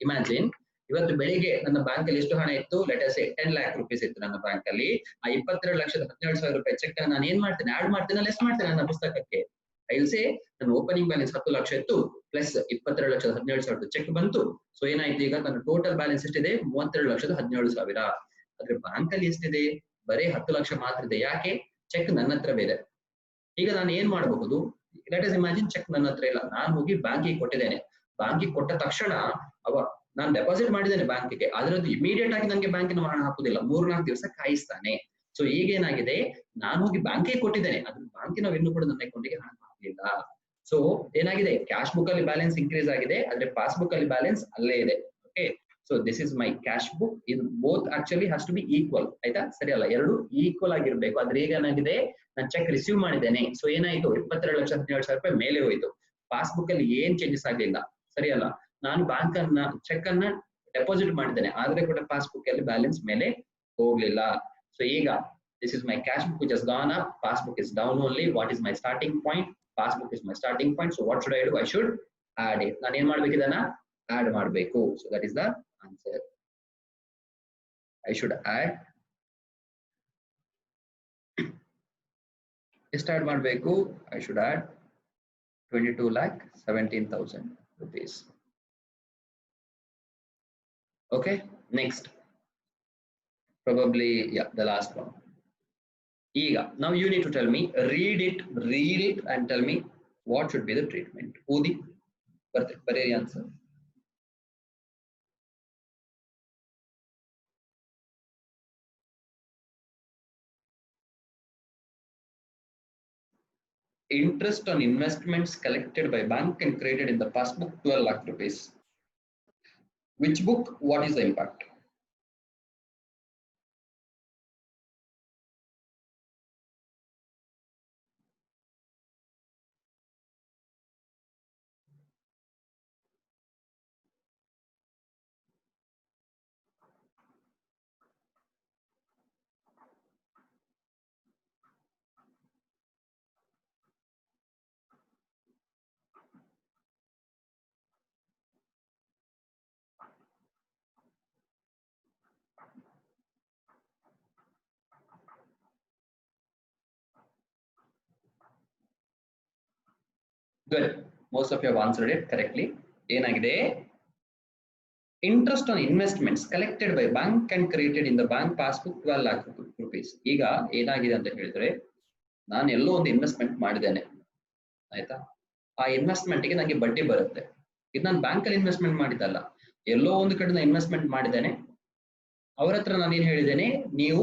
ಇಮ್ಯಾಜಿನ್, ಇವತ್ತು ಬೆಳಿಗ್ಗೆ ನನ್ನ ಬ್ಯಾಂಕ್ ಅಲ್ಲಿ ಎಷ್ಟು ಹಣ ಇತ್ತು? ಲೆಟ್ ಅಸ್ ಸೇ 10 lakh rupees ಇತ್ತು ನನ್ನ ಬ್ಯಾಂಕ್ ಅಲ್ಲಿ. ಆ 22,17,000 ರೂಪಾಯಿ ಚೆಕ್ ಅನ್ನ ನಾನು ಏನ್ ಮಾಡ್ತೇನೆ? ಆಡ್ ಮಾಡ್ತೇನೆ, ಲೆಸ್ ಮಾಡ್ತೇನೆ ನನ್ನ ಪುಸ್ತಕಕ್ಕೆ. ಐ ವಿಲ್ ಸೇ ನನ್ನ ಓಪನಿಂಗ್ ಬ್ಯಾಲೆನ್ಸ್ 10 ಲಕ್ಷ ಇತ್ತು, ಪ್ಲಸ್ 22,17,000 ಚೆಕ್ ಬಂತು. ಸೊ ಏನಾಯ್ತು? ಈಗ ನನ್ನ ಟೋಟಲ್ ಬ್ಯಾಲೆನ್ಸ್ ಎಷ್ಟಿದೆ? 32,17,000. ಆದ್ರೆ ಬ್ಯಾಂಕ್ ಅಲ್ಲಿ ಎಷ್ಟಿದೆ? ಬರೀ 10 ಲಕ್ಷ ಮಾತ್ರ ಇದೆ. ಯಾಕೆ? ಚೆಕ್ ನನ್ನ ಹತ್ರವೇ ಇದೆ. ಈಗ ನಾನು ಏನ್ ಮಾಡಬಹುದು? ಲೆಟ್ ಅಸ್ ಇಮ್ಯಾಜಿನ್ ಚೆಕ್ ನನ್ನ ಹತ್ರ ಇಲ್ಲ, ನಾನು ಹೋಗಿ ಬ್ಯಾಂಕಿಗೆ ಕೊಟ್ಟಿದ್ದೇನೆ. ಬ್ಯಾಂಕಿಗೆ ಕೊಟ್ಟ ತಕ್ಷಣ ಅವ ನಾನು ಡೆಪಾಸಿಟ್ ಮಾಡಿದ್ದೇನೆ ಬ್ಯಾಂಕಿಗೆ, ಆದ್ರೆ ಅದು ಇಮಿಡಿಯೇಟ್ ಆಗಿ ನನಗೆ ಬ್ಯಾಂಕಿನ ಹಣ ಹಾಕುದಿಲ್ಲ, 3-4 ದಿವಸ ಕಾಯಿಸ್ತಾನೆ. ಸೊ ಈಗೇನಾಗಿದೆ, ನಾನು ಹೋಗಿ ಬ್ಯಾಂಕಿಗೆ ಕೊಟ್ಟಿದ್ದೇನೆ, ಅದ್ರ ಬ್ಯಾಂಕಿನ ಇನ್ನೂ ಕೂಡ ನನ್ನ ಅಕೌಂಟಿಗೆ ಹಣ ಹಾಕಲಿಲ್ಲ. ಸೊ ಏನಾಗಿದೆ? ಕ್ಯಾಶ್ ಬುಕ್ ಅಲ್ಲಿ ಬ್ಯಾಲೆನ್ಸ್ ಇನ್ಕ್ರೀಸ್ ಆಗಿದೆ, ಆದ್ರೆ ಪಾಸ್ಬುಕ್ ಅಲ್ಲಿ ಬ್ಯಾಲೆನ್ಸ್ ಅಲ್ಲೇ ಇದೆ. Okay, so this is my cash book. ಇದು both actually has to be equal. ಆಯ್ತಾ? ಸರಿ ಅಲ್ಲ, ಎರಡು ಈಕ್ವಲ್ ಆಗಿರ್ಬೇಕು. ಆದ್ರೆ ಈಗ ಏನಾಗಿದೆ, ನಾನು ಚೆಕ್ ರಿಸೀವ್ ಮಾಡಿದ್ದೇನೆ. ಸೊ ಏನಾಯ್ತು? 22,17,000 ರೂಪಾಯಿ ಮೇಲೆ ಹೋಯ್ತು. ಪಾಸ್ಬುಕ್ ಅಲ್ಲಿ ಏನ್ ಚೇಂಜಸ್ ಆಗಲಿಲ್ಲ. ಸರಿ ಅಲ್ಲ? ನಾನು ಬ್ಯಾಂಕ್ ಅನ್ನ ಚೆಕ್ ಅನ್ನ ಡೆಪಾಸಿಟ್ ಮಾಡಿದ್ದೇನೆ, ಆದ್ರೆ ಕೂಡ ಪಾಸ್ಬುಕ್ ಅಲ್ಲಿ ಬ್ಯಾಲೆನ್ಸ್ ಮೇಲೆ ಹೋಗ್ಲಿಲ್ಲ. ಸೊ ಈಗ this is my cash book which has gone up, passbook is down only. What is my starting point? Passbook is my starting point. So what should I do? I should add it. ನಾನು ಏನ್ ಮಾಡ್ಬೇಕು? ಇದನ್ನ add ಮಾಡಬೇಕು. So that is the answer. I should add. ಎಷ್ಟು add ಮಾಡಬೇಕು? I should add 22,17,000 rupees. Okay, next, probably yeah, the last one. Now you need to tell me, read it and tell me what should be the treatment. Udi, bare answer. Interest on investments collected by bank and created in the passbook, 12 lakh rupees. Which book? What is the impact? Good. Most of you have answered it correctly. ಏನಾಗಿದೆ? Interest on investments collected by bank and created in the bank passbook, 12 lakh rupees. ಈಗ ಏನಾಗಿದೆ ಅಂತ ಹೇಳಿದ್ರೆ, ನಾನು ಎಲ್ಲೋ ಒಂದು investment ಮಾಡಿದ್ದೇನೆ, ಆಯ್ತಾ? ಆ ಇನ್ವೆಸ್ಟ್ಮೆಂಟ್ ಗೆ ನನಗೆ ಬಡ್ಡಿ ಬರುತ್ತೆ. ಇದು ನಾನು ಬ್ಯಾಂಕ್ ಅಲ್ಲಿ ಇನ್ವೆಸ್ಟ್ಮೆಂಟ್ ಮಾಡಿದ್ದಲ್ಲ, ಎಲ್ಲೋ ಒಂದು ಕಡೆ ನಾನು ಇನ್ವೆಸ್ಟ್ಮೆಂಟ್ ಮಾಡಿದ್ದೇನೆ. ಅವ್ರ ಹತ್ರ ನಾನು ಏನ್ ಹೇಳಿದ್ದೇನೆ, ನೀವು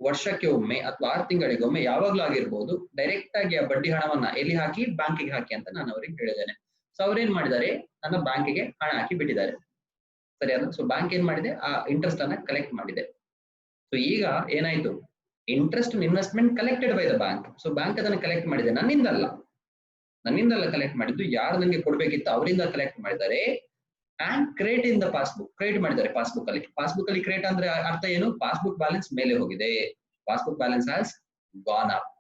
ವರ್ಷಕ್ಕೆ ಒಮ್ಮೆ ಅಥವಾ 6 ತಿಂಗಳಿಗೊಮ್ಮೆ ಯಾವಾಗ್ಲೂ ಆಗಿರ್ಬೋದು, ಡೈರೆಕ್ಟ್ ಆಗಿ ಆ ಬಡ್ಡಿ ಹಣವನ್ನ ಎಲ್ಲಿ ಹಾಕಿ? ಬ್ಯಾಂಕಿಗೆ ಹಾಕಿ ಅಂತ ನಾನು ಅವರಿಗೆ ಹೇಳಿದ್ದೇನೆ. ಸೊ ಅವ್ರೇನ್ ಮಾಡಿದ್ದಾರೆ? ನನ್ನ ಬ್ಯಾಂಕಿಗೆ ಹಣ ಹಾಕಿ ಬಿಟ್ಟಿದ್ದಾರೆ. ಸರಿ ಅಲ್ಲ? ಸೊ ಬ್ಯಾಂಕ್ ಏನ್ ಮಾಡಿದೆ? ಆ ಇಂಟ್ರೆಸ್ಟ್ ಅನ್ನ ಕಲೆಕ್ಟ್ ಮಾಡಿದೆ. ಸೊ ಈಗ ಏನಾಯ್ತು? Interest investment collected by the bank. So bank ಅದನ್ನ ಕಲೆಕ್ಟ್ ಮಾಡಿದೆ, ನನ್ನಿಂದಲ್ಲ ಕಲೆಕ್ಟ್ ಮಾಡಿದ್ದು. ಯಾರು ನನಗೆ ಕೊಡ್ಬೇಕಿತ್ತು ಅವರಿಂದ ಕಲೆಕ್ಟ್ ಮಾಡಿದ್ದಾರೆ. And create in the passbook, create ಮಾಡಿದ್ದಾರೆ ಪಾಸ್ಬುಕ್ ಅಲ್ಲಿ ಕ್ರಿಯೇಟ್ ಅಂದ್ರೆ ಅರ್ಥ ಏನು? ಪಾಸ್ಬುಕ್ ಬ್ಯಾಲೆನ್ಸ್ ಮೇಲೆ ಹೋಗಿದೆ. Passbook balance has gone up.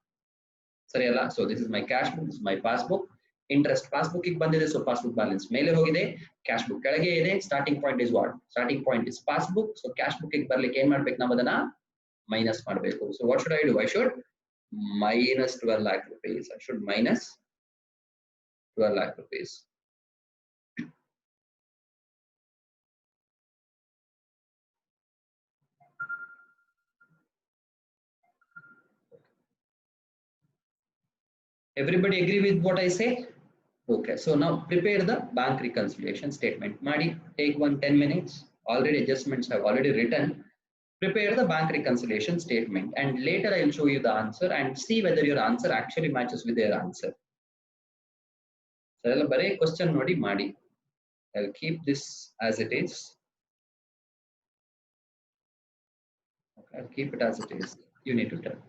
ಸರಿ ಅಲ್ಲ? So this is my cash book, this my passbook. Interest passbook ಬಂದಿದೆ, ಸೊ ಪಾಸ್ಬುಕ್ ಬ್ಯಾಲೆನ್ಸ್ ಮೇಲೆ ಹೋಗಿದೆ. ಕ್ಯಾಶ್ ಬುಕ್ ಕೆಳಗೆ ಇದೆ. Starting point is what? Starting point is passbook. So cash book ಬರ್ಲಿಕ್ಕೆ ಏನ್ ಮಾಡ್ಬೇಕು? ನಾವು ಅದನ್ನ ಮೈನಸ್ ಮಾಡಬೇಕು. So what should I do? I should minus 12 lakh rupees. I should minus 12 lakh rupees. Everybody agree with what I say? Okay, so now prepare the bank reconciliation statement. Madi, take 10 minutes. Already adjustments have already written. Prepare the bank reconciliation statement, and later I will show you the answer and see whether your answer actually matches with their answer. So I'll bare question nodi madi. I'll keep this as it is. Okay, I'll keep it as it is. You need to tell.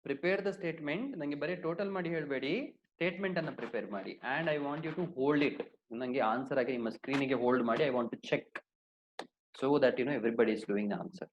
Prepare the statement, ನಂಗೆ ಬರೀ total ಮಾಡಿ ಹೇಳಬೇಡಿ, statement ಅನ್ನು prepare ಮಾಡಿ. And I want you to hold it, ನಂಗೆ answer ಆಗಿ ನಿಮ್ಮ ಸ್ಕ್ರೀನಿಗೆ ಹೋಲ್ಡ್ ಮಾಡಿ. I want to check so that everybody is doing the answer.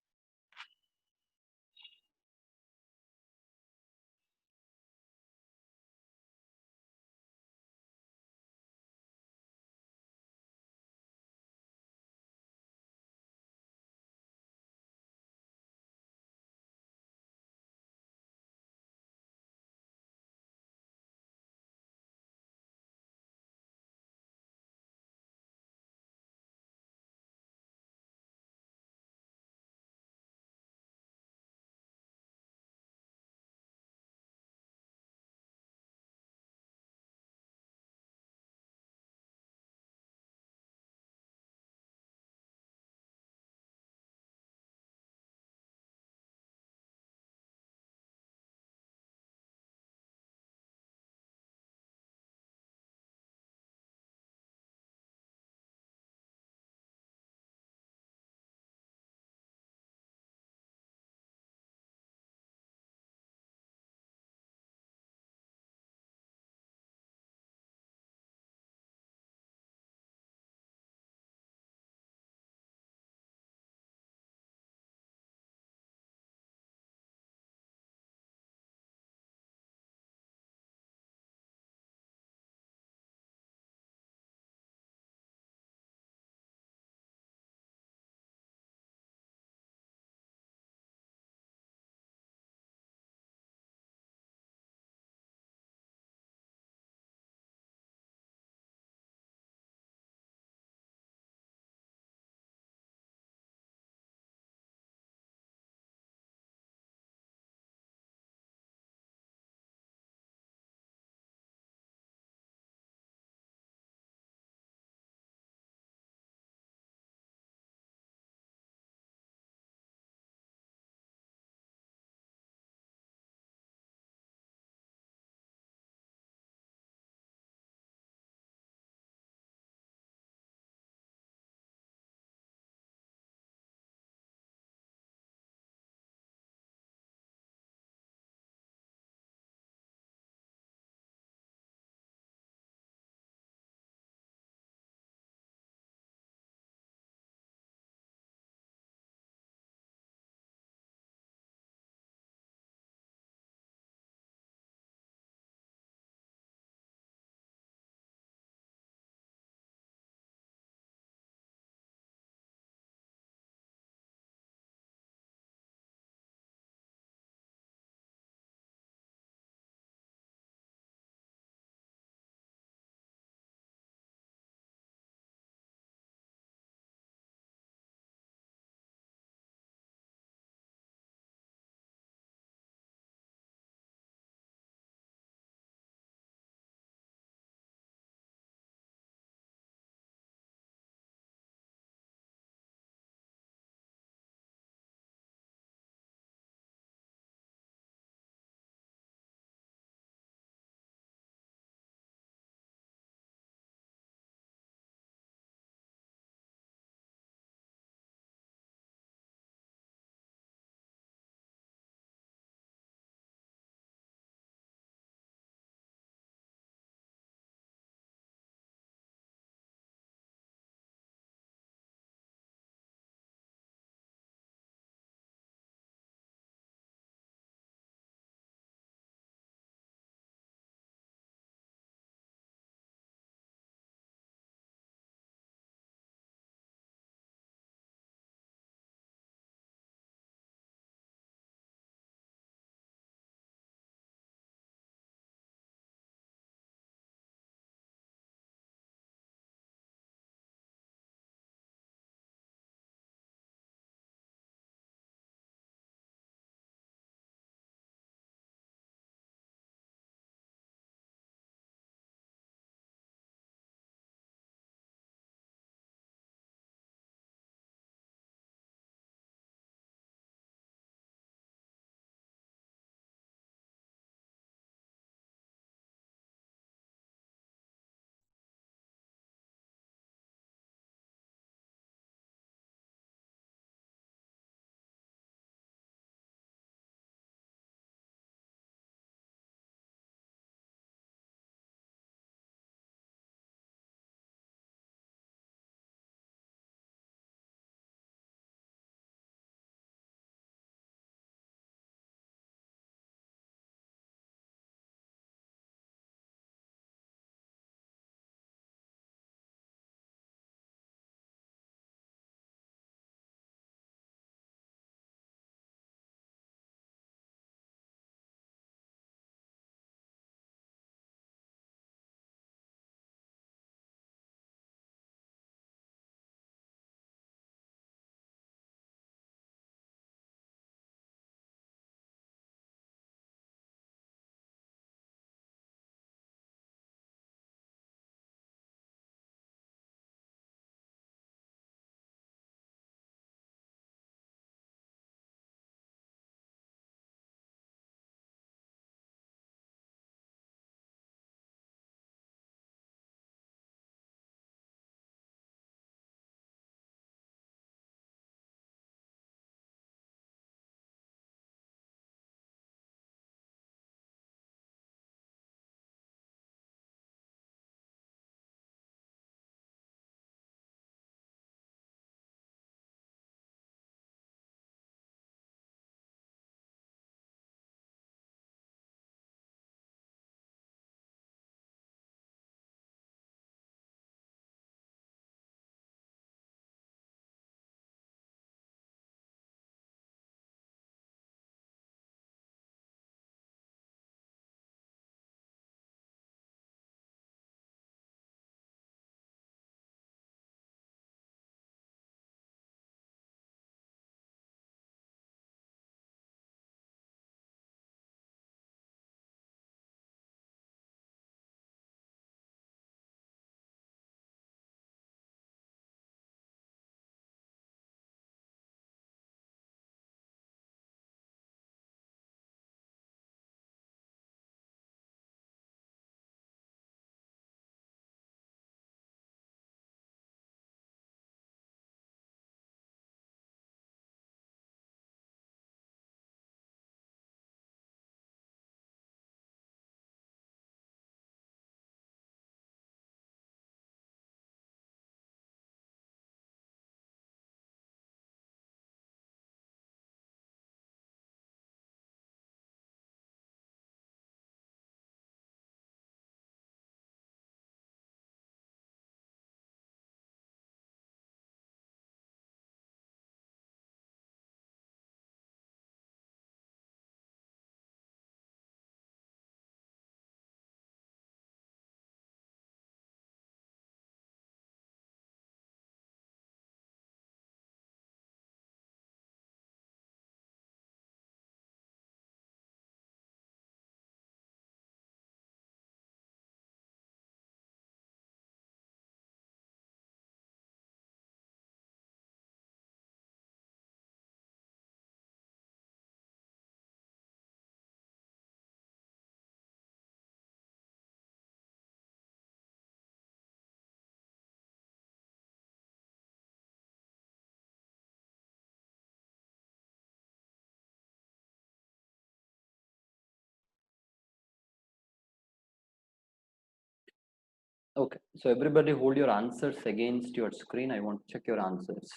Okay, so everybody hold your answers against your screen. I want to check your answers.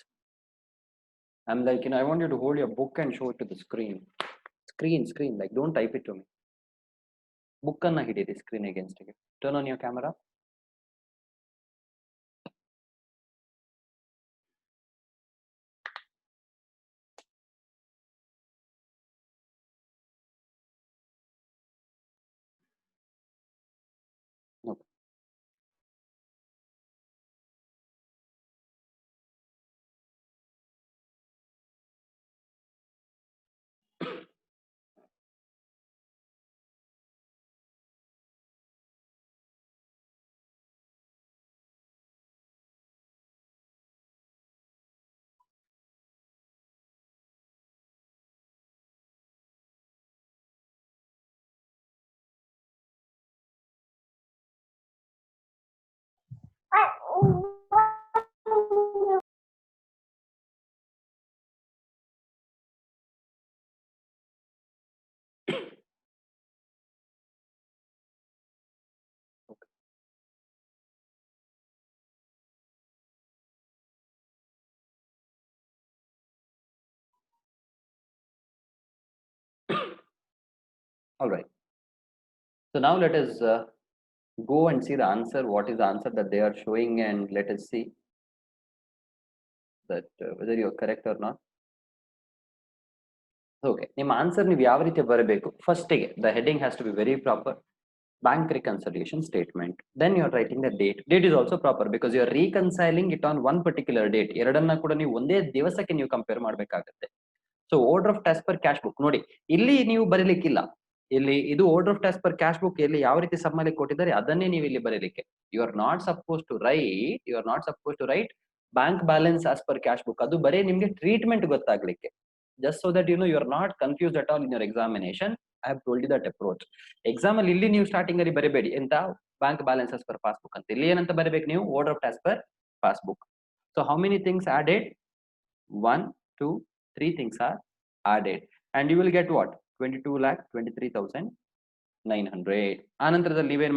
I'm like, I want you to hold your book and show it to the screen. Screen, like don't type it to me. Book anna hidiri screen against it. Turn on your camera. Okay. All right. So now let us go and see the answer. What is the answer that they are showing, and let us see that whether you are correct or not. Okay, ನಿಮ್ಮ answer ನೀವು ಯಾವ ರೀತಿ ಬರಬೇಕು ಫಸ್ಟಿಗೆ the heading has to be very proper. Bank reconciliation statement, then you are writing the date is also proper because you are reconciling it on one particular date. ಎರಡನ್ನ ಕೂಡ ನೀವು ಒಂದೇ ದಿವಸಕ್ಕೆ ನೀವು ಕಂಪೇರ್ ಮಾಡಬೇಕಾಗುತ್ತೆ. So order of as per cash book ನೋಡಿ, ಇಲ್ಲಿ ನೀವು ಬರೀಲಿಕ್ಕಿಲ್ಲ. ಇಲ್ಲಿ ಇದು order of as per cash book ಇಲ್ಲಿ ಯಾವ ರೀತಿ ಸಮ್ಮಲ್ಲಿ ಕೊಟ್ಟಿದ್ದಾರೆ ಅದನ್ನೇ ನೀವು ಇಲ್ಲಿ ಬರೀಲಿಕ್ಕೆ. You are not supposed to write bank balance as per cash book. ಅದು ಬರೀ ನಿಮ್ಗೆ treatment ಗೊತ್ತಾಗ್ಲಿಕ್ಕೆ. Just so that you are not confused at all in your examination. I have told you that approach. Exam ಅಲ್ಲಿ ಇಲ್ಲಿ ನೀವು starting ಅಲ್ಲಿ ಬರೀಬೇಡಿ ಎಂತ bank balance as per passbook ಅಂತ. ಇಲ್ಲಿ ಏನಂತ ಬರೀಬೇಕು ನೀವು order of as per passbook. So how many things added? 1, 2, 3 things are added, and you will get what? 22,23,900. ಆನಂತರದಲ್ಲಿ ನೀವೇನ್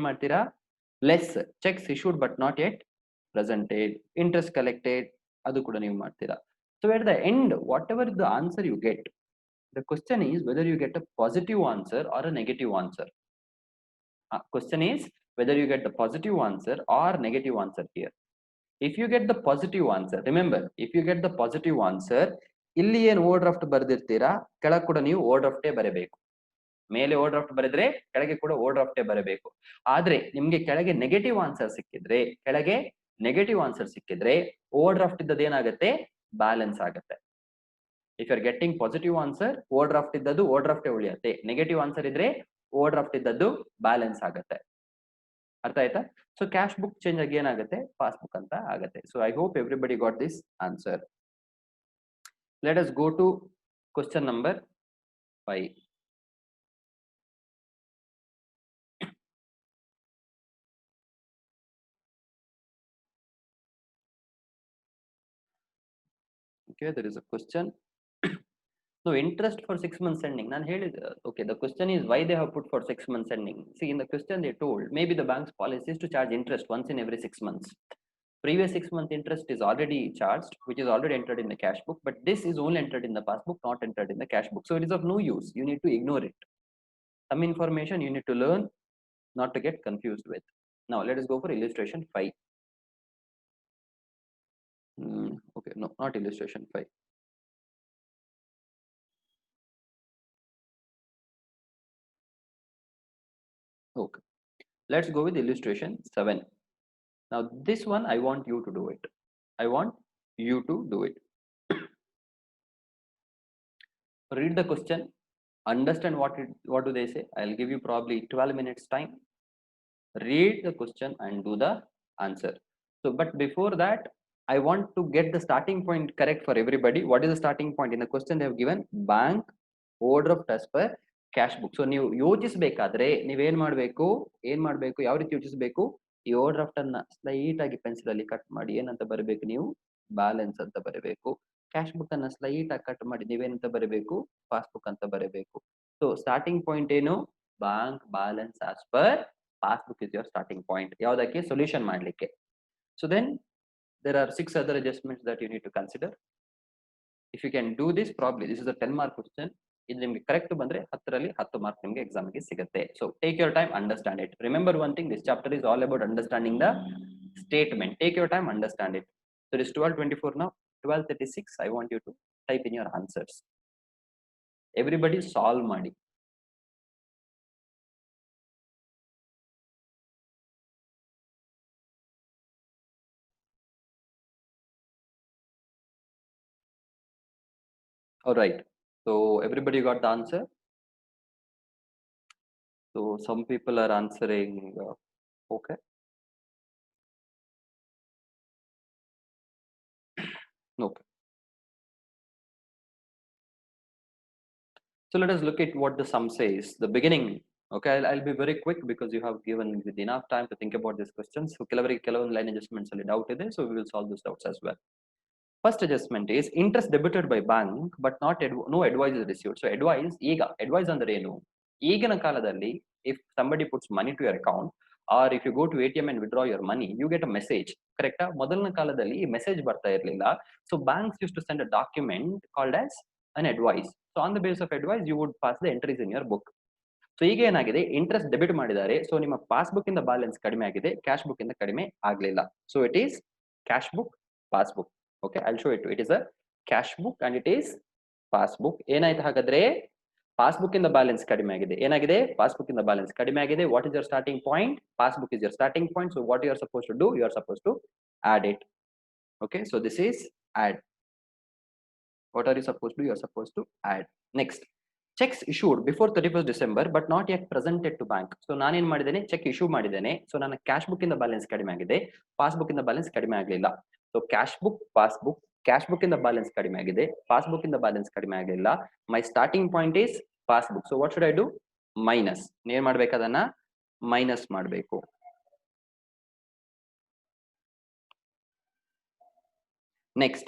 ಮಾಡ್ತೀರಾ? Less cheques issued but not yet presented, interest collected, ಅದು ಕೂಡ ನೀವು ಮಾಡ್ತೀರಾ. So at the end, whatever the answer you get, the question is whether you get a positive answer or a negative answer. Question is whether you get the positive answer or negative answer here. If you get the positive answer, remember, if you get the positive answer, ಇಲ್ಲಿ ಏನು over draft ಬರೆದಿರ್ತೀರಾ ಕೆಳಗೆ ಕೂಡ ನೀವು over ಡ್ರಾಫ್ಟೇ ಬರಬೇಕು. ಮೇಲೆ over draft ಬರೆದ್ರೆ ಕೆಳಗೆ ಕೂಡ ಓವರ್ ಡ್ರಾಫ್ಟೇ ಬರಬೇಕು. ಆದ್ರೆ ನಿಮ್ಗೆ ಕೆಳಗೆ ನೆಗೆಟಿವ್ ಆನ್ಸರ್ ಸಿಕ್ಕಿದ್ರೆ ಓವರ್ ಡ್ರಾಫ್ಟ್ ಇದ್ದದ್ದು ಏನಾಗುತ್ತೆ? ಬ್ಯಾಲೆನ್ಸ್ ಆಗುತ್ತೆ. If you are getting positive answer, overdraft ಇದ್ದದ್ದು ಓವರ್ ಡ್ರಾಫ್ಟೇ ಉಳಿಯುತ್ತೆ. ನೆಗೆಟಿವ್ ಆನ್ಸರ್ ಇದ್ರೆ ಓವರ್ ಡ್ರಾಫ್ಟ್ ಇದ್ದದ್ದು ಬ್ಯಾಲೆನ್ಸ್ ಆಗುತ್ತೆ. ಅರ್ಥ ಆಯ್ತಾ? ಸೊ ಕ್ಯಾಶ್ ಬುಕ್ ಚೇಂಜ್ ಆಗಿ ಏನಾಗುತ್ತೆ? ಪಾಸ್ಬುಕ್ ಅಂತ ಆಗುತ್ತೆ. So I hope everybody got this answer. Let us go to question number 5. Okay, there is a question. No interest for 6 months ending. Nan ಹೇಳಿದ, okay, the question is why they have put for 6 months ending. See, in the question they told maybe the bank's policy is to charge interest once in every 6 months. Previous 6-month interest is already charged, which is already entered in the cash book, but this is only entered in the passbook, not entered in the cash book. So it is of no use. You need to ignore it. Some information you need to learn, not to get confused with. Now let us go for illustration 5. Okay, no, not illustration 5. Okay, let's go with illustration 7. Now this one I want you to do it. Read the question, understand what do they say. I'll give you probably 12 minutes time. Read the question and do the answer. So but before that, I want to get the starting point correct for everybody. What is the starting point? In the question they have given bank overdraft as per cash book. So ನೀವು ಯೋಚಿಸಬೇಕಾದ್ರೆ ನೀವೇನ್ ಮಾಡಬೇಕು ಯಾವ ರೀತಿ ಯೋಚಿಸಬೇಕು? ಈ overdraft ಅನ್ನ slight ಆಗಿ pencil ಅಲ್ಲಿ ಕಟ್ ಮಾಡಿ ಏನಂತ ಬರಬೇಕು ನೀವು? ಬ್ಯಾಲೆನ್ಸ್ ಅಂತ ಬರಬೇಕು. ಕ್ಯಾಶ್ ಬುಕ್ ಅನ್ನ ಸ್ಲೈಟ್ ಆಗಿ ಕಟ್ ಮಾಡಿ ನೀವೇನಂತ ಬರಬೇಕು? ಪಾಸ್ಬುಕ್ ಅಂತ ಬರಬೇಕು. ಸೊ ಸ್ಟಾರ್ಟಿಂಗ್ ಪಾಯಿಂಟ್ ಏನು? Bank balance as per passbook is your starting point ಯಾವುದಕ್ಕೆ ಸೊಲ್ಯೂಷನ್ ಮಾಡಲಿಕ್ಕೆ. So then there are 6 other adjustments that you need to consider. If you can do this, probably this is a 10 mark question. ಇದು ನಿಮಗೆ correct ಬಂದ್ರೆ 10ರಲ್ಲಿ 10 mark ನಿಮಗೆ exam ಗೆ ಸಿಗುತ್ತೆ. So take your time, understand it. Remember one thing, this chapter is all about understanding the statement. Take your time, understand it. So it is 12:24 now. 12:36. I want you to type in your answers. Everybody solve ಮಾಡಿ. All right. So everybody got the answer. So some people are answering okay. Okay. So let us look at what the sum says. The beginning. Okay, I'll be very quick because you have given with enough time to think about these questions. So ಕೆಲವೊಂದು line adjustments ಅಲ್ಲಿ doubt ಇದೆ. So we will solve those doubts as well. First adjustment is interest debited by bank but not no advice is received. So advice ಈಗ advice ಅಂದ್ರೆ ಏನು? ಈಗಿನ ಕಾಲದಲ್ಲಿ if somebody puts money to your account or if you go to ATM and withdraw your money, you get a message. ಕರೆಕ್ಟಾ? ಮೊದಲನ ಕಾಲದಲ್ಲಿ ಈ message ಬರ್ತಾ ಇರಲಿಲ್ಲ. So banks used to send a document called as an advice. So on the basis of advice you would pass the entries in your book. So ಈಗ ಏನಾಗಿದೆ, interest debit ಮಾಡಿದ್ದಾರೆ. So ನಿಮ್ಮ passbook ಇಂದ balance ಕಡಿಮೆ ಆಗಿದೆ, cash book ಇಂದ ಕಡಿಮೆ ಆಗ್ಲಿಲ್ಲ. So it is cash book, passbook. Okay, I show it. It is a cash book and it is passbook. ಏನಾಯ್ತು ಹಾಗಾದ್ರೆ? ಪಾಸ್ಬುಕ್ ಇಂದ ಬ್ಯಾಲೆನ್ಸ್ ಕಡಿಮೆ ಆಗಿದೆ. ಏನಾಗಿದೆ? ಪಾಸ್ಬುಕ್ ಇಂದ ಬ್ಯಾಲೆನ್ಸ್ ಕಡಿಮೆ ಆಗಿದೆ. What is your starting point? Passbook is your starting point. So what you are suppose to do? You are suppose to add it. Okay, so this is add. What are you supposed to do? You are supposed to add. Next, checks issued before 31st December but not yet presented to bank. So ನಾನು ಏನು ಮಾಡಿದ್ದೇನೆ, cheque issue ಮಾಡಿದ್ದೇನೆ. So ನನ್ನ cash book ಇಂದ balance ಕಡಿಮೆ ಆಗಿದೆ, passbook ಇಂದ balance ಕಡಿಮೆ ಆಗಲಿಲ್ಲ. So cash book, passbook, cash book ಇಂದ ಬ್ಯಾಲೆನ್ಸ್ ಕಡಿಮೆ ಆಗಿದೆ, ಪಾಸ್ಬುಕ್ ಇಂದ ಬ್ಯಾಲೆನ್ಸ್ ಕಡಿಮೆ ಆಗಲಿಲ್ಲ. My starting point is passbook. So what should I do? Minus. ಏನ್ ಮಾಡ್ಬೇಕು? ಅದನ್ನ ಮೈನಸ್ ಮಾಡಬೇಕು. Next,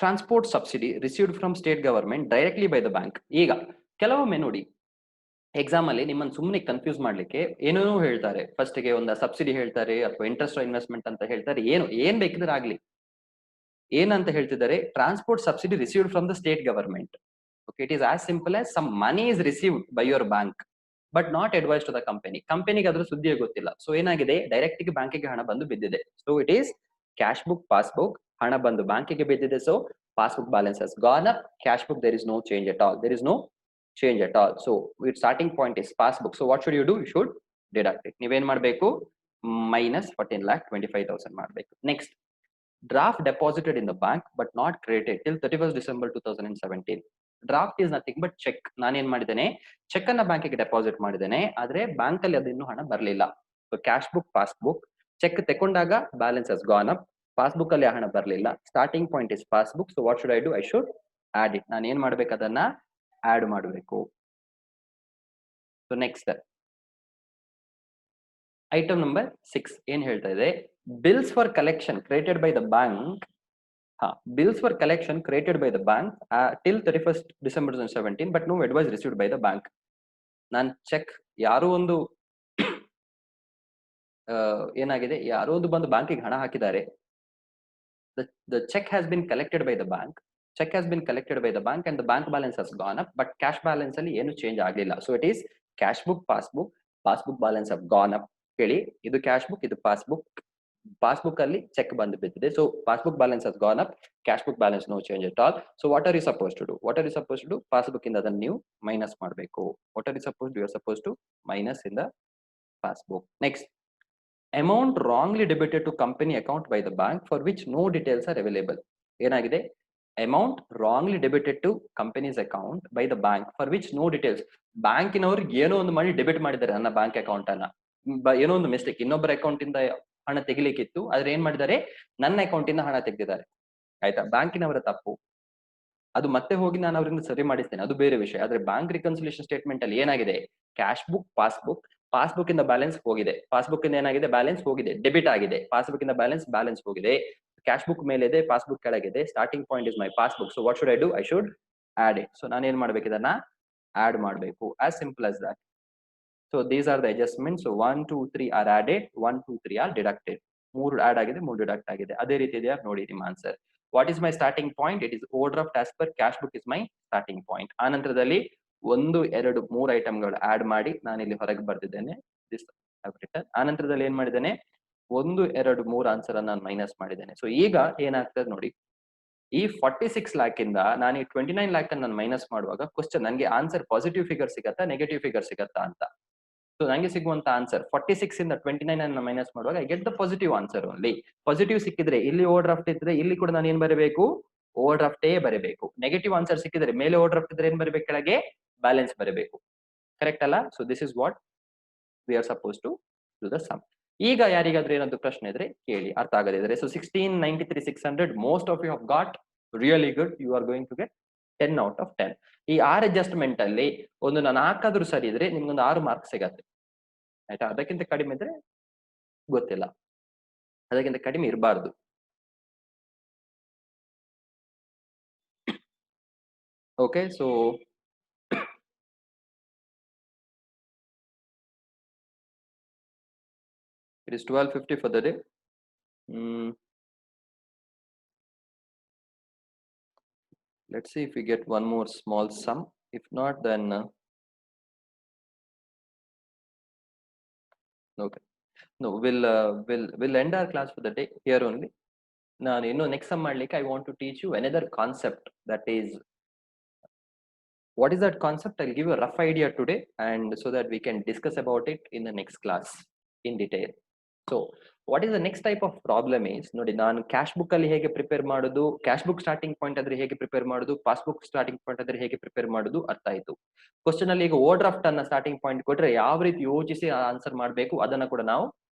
transport subsidy received from state government directly by the bank. ಈಗ ಕೆಲವೊಮ್ಮೆ ನೋಡಿ, ಎಕ್ಸಾಮ್ ಅಲ್ಲಿ ನಿಮ್ಮನ್ನು ಸುಮ್ಮನೆ ಕನ್ಫ್ಯೂಸ್ ಮಾಡ್ಲಿಕ್ಕೆ ಏನೇನೋ ಹೇಳ್ತಾರೆ. ಫಸ್ಟ್ ಗೆ ಒಂದು ಸಬ್ಸಿಡಿ ಹೇಳ್ತಾರೆ ಅಥವಾ ಇಂಟ್ರೆಸ್ಟ್ ಇನ್ವೆಸ್ಟ್ಮೆಂಟ್ ಅಂತ ಹೇಳ್ತಾರೆ. ಏನ್ ಬೇಕಿದ್ರೆ ಆಗ್ಲಿ, ಏನಂತ ಹೇಳ್ತಿದ್ದಾರೆ? Transport subsidy received from the state government. Okay, it is as simple as some money is received by your bank but not advice to the company. ಕಂಪನಿಗೆ ಅದ್ರ ಸುದ್ದಿಯೇ ಗೊತ್ತಿಲ್ಲ. ಸೊ ಏನಾಗಿದೆ? ಡೈರೆಕ್ಟ್ ಗೆ ಬ್ಯಾಂಕಿಗೆ ಹಣ ಬಂದು ಬಿದ್ದಿದೆ. So it is cash book, passbook. ಹಣ ಬಂದು ಬ್ಯಾಂಕಿಗೆ ಬಿದ್ದಿದೆ. So passbook balance has gone up. Cash book, there is no change at all. There is no change at all. So its starting point is passbook. So what should you do? You should deduct it. ನೀವೇನ್ ಮಾಡಬೇಕು? minus 14,25,000 ಮಾಡಬೇಕು. Next, draft deposited in the bank but not credited till 31st December 2017. Draft is nothing but cheque. ನಾನೇನ್ ಮಾಡಿದ್ದೇನೆ? Check ಅನ್ನ ಬ್ಯಾಂಕಿಗೆ deposit ಮಾಡಿದ್ದೇನೆ, ಆದ್ರೆ bank ಅಲ್ಲಿ ಅದು ಇನ್ನೂ ಹಣ ಬರಲಿಲ್ಲ. So cash book, passbook. Cheque ತಗೊಂಡಾಗ balance has gone up, passbook ಅಲ್ಲಿ ಹಣ ಬರಲಿಲ್ಲ. Starting point is passbook. So what should I do? I should add it. ನಾನು ಏನ್ ಮಾಡ್ಬೇಕು? ಅದನ್ನ ಆಡ್ ಮಾಡಬೇಕು. ಸೊ ನೆಕ್ಸ್ಟ್, ಐಟಮ್ ನಂಬರ್ 6 ಏನ್ ಹೇಳ್ತಾ ಇದೆ? Bills for collection created by the bank. Bills for collection created by the bank till 31st December 2017 but no advice received by the bank. ನಾನ್ cheque ಯಾರೋ ಒಂದು ಏನಾಗಿದೆ, ಯಾರೋ ಒಂದು ಬಂದು ಬ್ಯಾಂಕಿಗೆ ಹಣ ಹಾಕಿದ್ದಾರೆ. The check has been collected by the bank. Check has been collected by the bank and the bank balance has gone up, but cash balance ಅಲ್ಲಿ ಏನು ಚೇಂಜ್ ಆಗಲಿಲ್ಲ. So it is cash book, passbook. Passbook balance have gone up. ಹೇಳಿ, ಇದು cash book, ಇದು passbook. Passbook ಅಲ್ಲಿ check ಬಂದು ಬಿದ್ದಿದೆ. So passbook balance has gone up, cash book balance no change at all. So what are you supposed to do? What are you supposed to do? Passbook ಇಂದ ಅದನ್ನ ನೀವು minus ಮಾಡಬೇಕು. What are you supposed to do? You are supposed to minus in the passbook. Next, amount wrongly debited to company account by the bank for which no details are available. ಏನಾಗಿದೆ? amount wrongly debited to company's account by the bank for which no details. ಬ್ಯಾಂಕಿನವರು ಏನೋ ಒಂದು ಮಾಡಿ debit ಮಾಡಿದ್ದಾರೆ ನನ್ನ bank account ಅನ್ನ. ಏನೋ ಒಂದು ಮಿಸ್ಟೇಕ್, ಇನ್ನೊಬ್ಬರ ಅಕೌಂಟ್ ಇಂದ ಹಣ ತೆಗಿಲಿಕ್ಕಿತ್ತು, ಆದ್ರೆ ಏನ್ ಮಾಡಿದ್ದಾರೆ? ನನ್ನ ಅಕೌಂಟ್ ಇಂದ ಹಣ ತೆಗೆದಿದ್ದಾರೆ. ಆಯ್ತಾ? ಬ್ಯಾಂಕಿನವರ ತಪ್ಪು. ಅದು ಮತ್ತೆ ಹೋಗಿ ನಾನು ಅವರಿಂದ ಸರಿ ಮಾಡಿಸ್ತೇನೆ, ಅದು ಬೇರೆ ವಿಷಯ. ಆದ್ರೆ ಬ್ಯಾಂಕ್ ರಿಕನ್ಸಿಲಿಯೇಷನ್ ಸ್ಟೇಟ್ಮೆಂಟ್ ಅಲ್ಲಿ ಏನಾಗಿದೆ? Cash book, passbook. ಪಾಸ್ಬುಕ್ ಇಂದ ಬ್ಯಾಲೆನ್ಸ್ ಹೋಗಿದೆ, ಪಾಸ್ಬುಕ್ ಇಂದ ಏನಾಗಿದೆ? ಬ್ಯಾಲೆನ್ಸ್ ಹೋಗಿದೆ, ಡೆಬಿಟ್ ಆಗಿದೆ. ಪಾಸ್ಬುಕ್ ಇಂದ ಬ್ಯಾಲೆನ್ಸ್ ಹೋಗಿದೆ. ಕ್ಯಾಶ್ ಬುಕ್ ಮೇಲೆ ಇದೆ, ಪಾಸ್ಬುಕ್ ಕೆಳಗಿದೆ. Starting point is my passbook. So what should I do? I should add it. So ನಾನು ಏನ್ ಮಾಡ್ಬೇಕು? ಇದನ್ನ ಆಡ್ ಮಾಡಬೇಕು. As simple as that. So these are the adjustment. So 1 2 3 are added, 1 2 3 are deducted. 3 add ಆಗಿದೆ, 3 deduct ಆಗಿದೆ. ಅದೇ ರೀತಿ ಇದೆಯಾ ನೋಡಿ ನಿಮ್ಮ answer. What is my starting point? It is overdraft as per cash book is my starting point. ಆ ನಂತರದಲ್ಲಿ 1 2 3 ಐಟಮ್ಗಳು ಆಡ್ ಮಾಡಿ ನಾನು ಇಲ್ಲಿ ಹೊರಗೆ ಬರ್ದಿದ್ದೇನೆ. ದಿಸ್ ಆ ನಂತರದಲ್ಲಿ ಏನ್ ಮಾಡಿದ್ದೇನೆ, 1 2 3 ಆನ್ಸರ್ ಅನ್ನು ನಾನು ಮೈನಸ್ ಮಾಡಿದ್ದೇನೆ. ಸೊ ಈಗ ಏನಾಗ್ತದೆ ನೋಡಿ, ಈ 46 ಲ್ಯಾಕ್ ಇಂದ ನಾನು ಈ 29 ಲ್ಯಾಕ್ ಅನ್ನು ನಾನು ಮೈನಸ್ ಮಾಡುವಾಗ ಕ್ವಶನ್ ನನಗೆ ಆನ್ಸರ್ ಪಾಸಿಟಿವ್ ಫಿಗರ್ ಸಿಗತ್ತಾ ನೆಗೆಟಿವ್ ಫಿಗರ್ ಸಿಗತ್ತಾ ಅಂತ. ಸೊ ನನಗೆ ಸಿಗುವಂತ ಆನ್ಸರ್ 46 ಇಂದ 29 ಅನ್ನು ಮೈನಸ್ ಮಾಡುವಾಗ I get the positive answer only. Positive ಸಿಕ್ಕಿದ್ರೆ ಇಲ್ಲಿ ಓವರ್ ಡ್ರಾಫ್ಟ್ ಇದ್ರೆ ಇಲ್ಲಿ ಕೂಡ ನಾನು ಏನ್ ಬರಬೇಕು, ಓವರ್ ಡ್ರಾಫ್ಟೇ ಬರಬೇಕು. ನೆಗೆಟಿವ್ ಆನ್ಸರ್ ಸಿಕ್ಕಿದ್ರೆ ಮೇಲೆ ಓವರ್ ಡ್ರಾಫ್ಟ್ ಇದ್ರೆ ಏನ್ ಬರಬೇಕು, ಕೆಳಗೆ ಬ್ಯಾಲೆನ್ಸ್ ಬರಬೇಕು. ಕರೆಕ್ಟ್ ಅಲ್ಲ? So this is what we are suppose to do the sum. ಈಗ ಯಾರಿಗಾದ್ರೂ ಏನಾದ್ರು ಪ್ರಶ್ನೆ ಇದ್ರೆ ಕೇಳಿ, ಅರ್ಥ ಆಗದಿದ್ರೆ. So 1693 600 most of you have got really good. You are going to get 10 out of 10. ಈ 6 ಅಡ್ಜಸ್ಟ್ಮೆಂಟ್ ಅಲ್ಲಿ ಒಂದು 4 ಸರಿ ಇದ್ರೆ ನಿಮ್ಗೊಂದು 6 ಮಾರ್ಕ್ ಸಿಗತ್ತೆ. ಆಯ್ತಾ? ಅದಕ್ಕಿಂತ ಕಡಿಮೆ ಇದ್ರೆ ಗೊತ್ತಿಲ್ಲ, ಅದಕ್ಕಿಂತ ಕಡಿಮೆ ಇರಬಾರ್ದು. Okay, so it is 12:50 for the day. Let's see if we get one more small sum. If not, then okay. No, we'll end our class for the day here only. ನಾನು ಇನ್ನು ನೆಕ್ಸ್ಟ್ ಸಮ್ ಮಾಡ್ಲಿಕ್ಕೆ I want to teach you another concept, that is, what is that concept? I'll give you a rough idea today, and so that we can discuss about it in the next class in detail. So what is the next type of problem is, ನೋಡಿ ನಾನು cash book ಅಲ್ಲಿ ಹೇಗೆ prepare ಮಾಡೋದು, cash book starting point ಆದ್ರೆ ಹೇಗೆ prepare ಮಾಡೋದು, passbook starting point ಆದ್ರೆ ಹೇಗೆ ಪ್ರಿಪೇರ್ ಮಾಡೋದು ಅರ್ಥ ಆಯ್ತು. ಕ್ವಶನ್ ಅಲ್ಲಿ ಈಗ ಓವರ್ ಡ್ರಾಫ್ಟ್ ಅನ್ನ ಸ್ಟಾರ್ಟಿಂಗ್ ಪಾಯಿಂಟ್ ಕೊಟ್ರೆ ಯಾವ ರೀತಿ ಯೋಚಿಸಿ ಆನ್ಸರ್ ಮಾಡಬೇಕು ಅದನ್ನ ಕೂಡ ನಾವು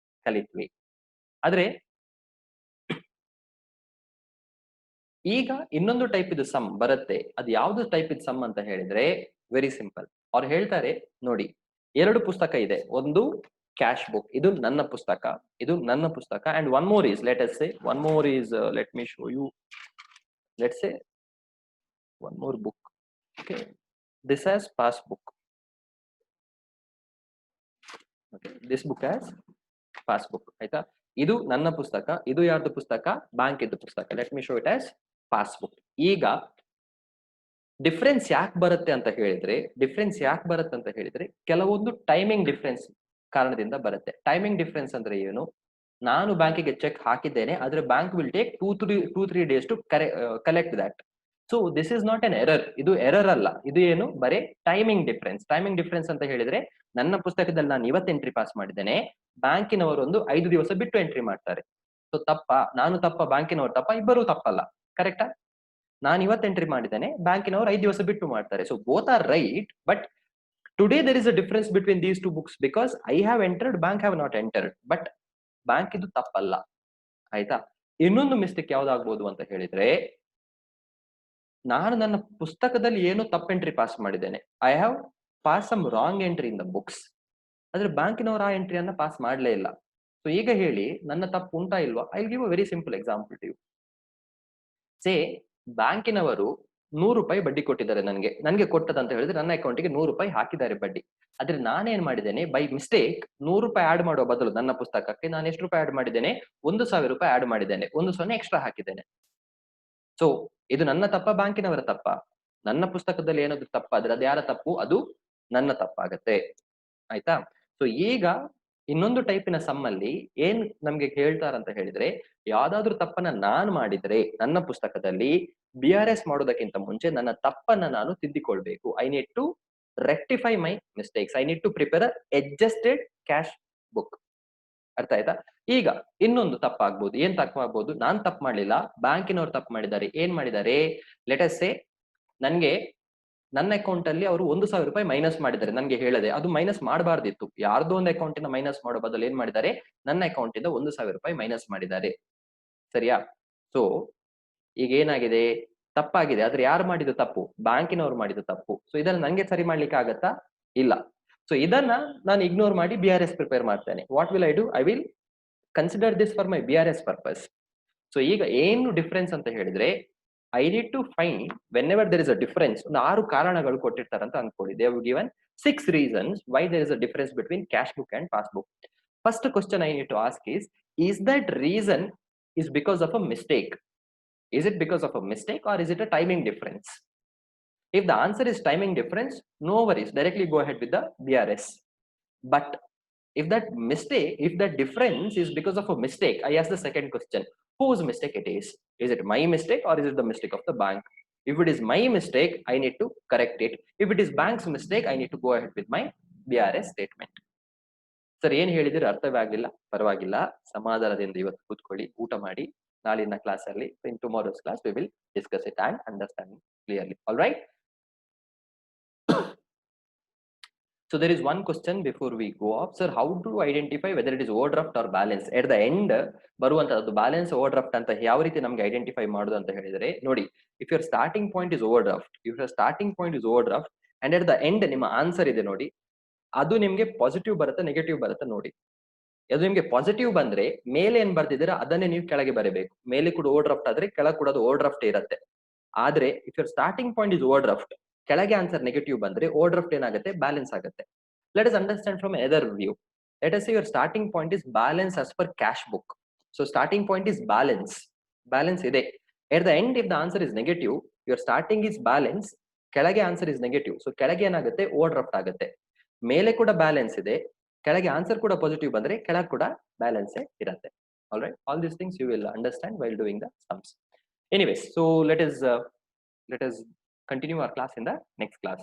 ಕಲಿತ್ವಿ. ಆದ್ರೆ ಈಗ ಇನ್ನೊಂದು ಟೈಪ್ ಇದು ಸಮ್ ಬರುತ್ತೆ. ಅದು ಯಾವ್ದು ಟೈಪ್ ಇದು ಸಮ್ ಅಂತ ಹೇಳಿದ್ರೆ ವೆರಿ ಸಿಂಪಲ್. ಅವ್ರು ಹೇಳ್ತಾರೆ ನೋಡಿ, 2 ಪುಸ್ತಕ ಇದೆ, ಒಂದು ಕ್ಯಾಶ್ ಬುಕ್, ಇದು ನನ್ನ ಪುಸ್ತಕ, ಇದು ನನ್ನ ಪುಸ್ತಕ, and one more is, let us say one more is, let me show you, let's say one more book. Okay, this has pass book. Okay, this book has pass book. ಆಯ್ತಾ? ಇದು ನನ್ನ ಪುಸ್ತಕ, ಇದು ಯಾರ್ದು ಪುಸ್ತಕ, ಬ್ಯಾಂಕ್ ಇದ್ದು ಪುಸ್ತಕ. Let me show it as passbook. ಈಗ ಡಿಫ್ರೆನ್ಸ್ ಯಾಕೆ ಬರುತ್ತೆ ಅಂತ ಹೇಳಿದ್ರೆ ಕೆಲವೊಂದು ಟೈಮಿಂಗ್ ಡಿಫ್ರೆನ್ಸ್ ಕಾರಣದಿಂದ ಬರುತ್ತೆ. ಟೈಮಿಂಗ್ ಡಿಫ್ರೆನ್ಸ್ ಅಂದ್ರೆ ಏನು? ನಾನು ಬ್ಯಾಂಕಿಗೆ ಚೆಕ್ ಹಾಕಿದ್ದೇನೆ, ಆದ್ರೆ bank will take 2-3 days to collect that. So this is not an error. ಇದು ಎರರ್ ಅಲ್ಲ, ಇದು ಏನು, ಬರೀ ಟೈಮಿಂಗ್ ಡಿಫ್ರೆನ್ಸ್. ಟೈಮಿಂಗ್ ಡಿಫ್ರೆನ್ಸ್ ಅಂತ ಹೇಳಿದ್ರೆ ನನ್ನ ಪುಸ್ತಕದಲ್ಲಿ ನಾನು ಇವತ್ತು ಎಂಟ್ರಿ ಪಾಸ್ ಮಾಡಿದ್ದೇನೆ, ಬ್ಯಾಂಕಿನವರು ಒಂದು 5 ದಿವಸ ಬಿಟ್ಟು ಎಂಟ್ರಿ ಮಾಡ್ತಾರೆ. ಸೊ ತಪ್ಪ, ನಾನು ತಪ್ಪ, ಬ್ಯಾಂಕಿನವರು ತಪ್ಪ, ಇಬ್ಬರೂ ತಪ್ಪಲ್ಲ. ಕರೆಕ್ಟಾ? ನಾನು ಇವತ್ತು ಎಂಟ್ರಿ ಮಾಡಿದ್ದೇನೆ, ಬ್ಯಾಂಕಿನವರು 5 ದಿವಸ ಬಿಟ್ಟು ಮಾಡ್ತಾರೆ. So both are right, but today there is a difference between these two books because I have entered, bank have not entered, but bank ಇದು ತಪ್ಪಲ್ಲ. ಆಯ್ತಾ? ಇನ್ನೊಂದು ಮಿಸ್ಟೇಕ್ ಯಾವ್ದಾಗ್ಬೋದು ಅಂತ ಹೇಳಿದ್ರೆ, ನಾನು ನನ್ನ ಪುಸ್ತಕದಲ್ಲಿ ಏನೋ ತಪ್ಪು ಎಂಟ್ರಿ ಪಾಸ್ ಮಾಡಿದ್ದೇನೆ, I have pass some wrong entry in the books, ಆದ್ರೆ ಬ್ಯಾಂಕಿನವರು ಆ ಎಂಟ್ರಿಯನ್ನ ಪಾಸ್ ಮಾಡಲೇ ಇಲ್ಲ. ಸೊ ಈಗ ಹೇಳಿ ನನ್ನ ತಪ್ಪು ಉಂಟಾ ಇಲ್ವಾ? I will give a very simple example to you. Say ಬ್ಯಾಂಕಿನವರು 100 ರೂಪಾಯಿ ಬಡ್ಡಿ ಕೊಟ್ಟಿದ್ದಾರೆ ನನಗೆ ಕೊಟ್ಟದಂತ ಹೇಳಿದ್ರೆ ನನ್ನ ಅಕೌಂಟಿಗೆ 100 ರೂಪಾಯಿ ಹಾಕಿದ್ದಾರೆ ಬಡ್ಡಿ. ಆದ್ರೆ ನಾನೇನ್ ಮಾಡಿದ್ದೇನೆ, ಬೈ ಮಿಸ್ಟೇಕ್ 100 ರೂಪಾಯಿ ಆಡ್ ಮಾಡುವ ಬದಲು ನನ್ನ ಪುಸ್ತಕಕ್ಕೆ ನಾನು ಎಷ್ಟು ರೂಪಾಯಿ ಆಡ್ ಮಾಡಿದ್ದೇನೆ, 1,000 ರೂಪಾಯಿ ಆಡ್ ಮಾಡಿದ್ದೇನೆ, 1,000 ಎಕ್ಸ್ಟ್ರಾ ಹಾಕಿದ್ದೇನೆ. ಸೊ ಇದು ನನ್ನ ತಪ್ಪ, ಬ್ಯಾಂಕಿನವರ ತಪ್ಪ? ನನ್ನ ಪುಸ್ತಕದಲ್ಲಿ ಏನಾದ್ರು ತಪ್ಪಾದ್ರೆ ಅದು ಯಾರ ತಪ್ಪು? ಅದು ನನ್ನ ತಪ್ಪಾಗತ್ತೆ. ಆಯ್ತಾ? ಸೊ ಈಗ ಇನ್ನೊಂದು ಟೈಪಿನ ಸಮ್ ಅಲ್ಲಿ ಏನ್ ನಮ್ಗೆ ಹೇಳ್ತಾರಂತ ಹೇಳಿದ್ರೆ, ಯಾವ್ದಾದ್ರು ತಪ್ಪನ್ನ ನಾನು ಮಾಡಿದ್ರೆ ನನ್ನ ಪುಸ್ತಕದಲ್ಲಿ BRS ಮಾಡೋದಕ್ಕಿಂತ ಮುಂಚೆ ನನ್ನ ತಪ್ಪನ್ನ ನಾನು ತಿದ್ದಿಕೊಳ್ಬೇಕು. I need to rectify my mistakes. I need to prepare adjusted cash book. ಅರ್ಥ ಆಯ್ತಾ? ಈಗ ಇನ್ನೊಂದು ತಪ್ಪಾಗ್ಬೋದು. ಏನ್ ತಪ್ಪಾಗ್ಬೋದು? ನಾನ್ ತಪ್ಪು ಮಾಡ್ಲಿಲ್ಲ, ಬ್ಯಾಂಕಿನವ್ರು ತಪ್ಪು ಮಾಡಿದ್ದಾರೆ. ಏನ್ ಮಾಡಿದ್ದಾರೆ? ಲೆಟ್ ಅಸ್ ಸೇ ನನ್ಗೆ ನನ್ನ ಅಕೌಂಟ್ ಅಲ್ಲಿ ಅವರು 1,000 ರೂಪಾಯಿ ಮೈನಸ್ ಮಾಡಿದ್ದಾರೆ, ನನ್ಗೆ ಹೇಳದೆ. ಅದು ಮೈನಸ್ ಮಾಡಬಾರ್ದಿತ್ತು. ಯಾರ್ದೋ ಒಂದು ಅಕೌಂಟಿನ ಮೈನಸ್ ಮಾಡೋ ಬದಲು ಏನ್ ಮಾಡಿದ್ದಾರೆ, ನನ್ನ ಅಕೌಂಟ್ ಇಂದ 1,000 ರೂಪಾಯಿ ಮೈನಸ್ ಮಾಡಿದ್ದಾರೆ. ಸರಿಯಾ? ಸೊ ಈಗ ಏನಾಗಿದೆ, ತಪ್ಪಾಗಿದೆ. ಆದ್ರೆ ಯಾರು ಮಾಡಿದ ತಪ್ಪು? ಬ್ಯಾಂಕಿನವ್ರು ಮಾಡಿದ ತಪ್ಪು. ಸೊ ಇದನ್ನ ನಂಗೆ ಸರಿ ಮಾಡ್ಲಿಕ್ಕೆ ಆಗತ್ತಾ? ಇಲ್ಲ. ಸೊ ಇದನ್ನ ನಾನು ಇಗ್ನೋರ್ ಮಾಡಿ BRS ಪ್ರಿಪೇರ್ ಮಾಡ್ತೇನೆ. What will I do? I will consider this for my BRS purpose. So ಈಗ ಏನು ಡಿಫ್ರೆನ್ಸ್ ಅಂತ ಹೇಳಿದ್ರೆ, I need to find whenever there is a difference. ಒಂದು 6 ಕಾರಣಗಳು ಕೊಟ್ಟಿರ್ತಾರೆ ಅಂತ ಅನ್ಕೊಳ್ಳಿ. They have given 6 reasons why there is a difference between cash book and passbook. First question I need to ask is that reason is because of a mistake? Is it because of a mistake or is it a timing difference? If the answer is timing difference, no worries, directly go ahead with the BRS. But if that difference is because of a mistake, I ask the second question, whose mistake it is? Is it my mistake or is it the mistake of the bank? If it is my mistake, I need to correct it. If it is bank's mistake, I need to go ahead with my BRS statement. Sir ಏನ್ ಹೇಳಿದ್ರೆ ಅರ್ಥವಾಗಲಿಲ್ಲ, ಪರವಾಗಿಲ್ಲ, ಸಮಾಧಾನದಿಂದ ಇವತ್ತು ಕೂತ್ಕೊಳ್ಳಿ, ಊಟ ಮಾಡಿ, ನಾಳಿನ class ಅಲ್ಲಿ in tomorrow's class we will discuss it and understand clearly. All right. So there is one question before we go off. Sir, how to identify whether it is overdraft or balance? At the end, ಬರುವಂತದ್ದು balance overdraft ಅಂತ ಯಾವ ರೀತಿ ನಮಗೆ identify ಮಾಡೋದು ಅಂತ ಹೇಳಿದ್ರೆ ನೋಡಿ, if your starting point is overdraft, and at the end ನಿಮ್ಮ ಆನ್ಸರ್ ಇದೆ ನೋಡಿ, ಅದು ನಿಮ್ಗೆ ಪಾಸಿಟಿವ್ ಬರುತ್ತೆ ನೆಗೆಟಿವ್ ಬರುತ್ತೆ ನೋಡಿ. ಅದು ನಿಮ್ಗೆ ಪಾಸಿಟಿವ್ ಬಂದ್ರೆ ಮೇಲೆ ಏನ್ ಬರ್ತಿದ್ದೀರಾ ಅದನ್ನೇ ನೀವು ಕೆಳಗೆ ಬರಬೇಕು. ಮೇಲೆ ಕೂಡ ಓವರ್ಡ್ರಾಫ್ಟ್ ಆದ್ರೆ ಕೆಳಗೆ ಕೂಡ ಅದು ಓವರ್ಡ್ರಾಫ್ಟ್ ಇರುತ್ತೆ. ಆದ್ರೆ if your starting point is overdraft, ಕೆಳಗೆ ಆನ್ಸರ್ ನೆಗೆಟಿವ್ ಬಂದ್ರೆ ಓವರ್ಡ್ರಾಫ್ಟ್ ಏನಾಗುತ್ತೆ, ಬ್ಯಾಲೆನ್ಸ್ ಆಗುತ್ತೆ. Let us understand from other view. Let us say your starting point is balance as per cash book. So starting point is balance ಇದೆ. At the end if the answer is negative, your starting is balance, ಕೆಳಗೆ answer is negative, so ಕೆಳಗೆ ಏನಾಗುತ್ತೆ overdraft ಆಗುತ್ತೆ. ಮೇಲೆ ಕೂಡ balance ಇದೆ, ಕೆಳಗೆ answer ಕೂಡ ಪಾಸಿಟಿವ್ ಬಂದ್ರೆ ಕೆಳಗೆ ಕೂಡ ಬ್ಯಾಲೆನ್ಸ್ ಇರುತ್ತೆ. All right, all these things you will understand while doing the sums. Anyways, so let us continue our class in the next class.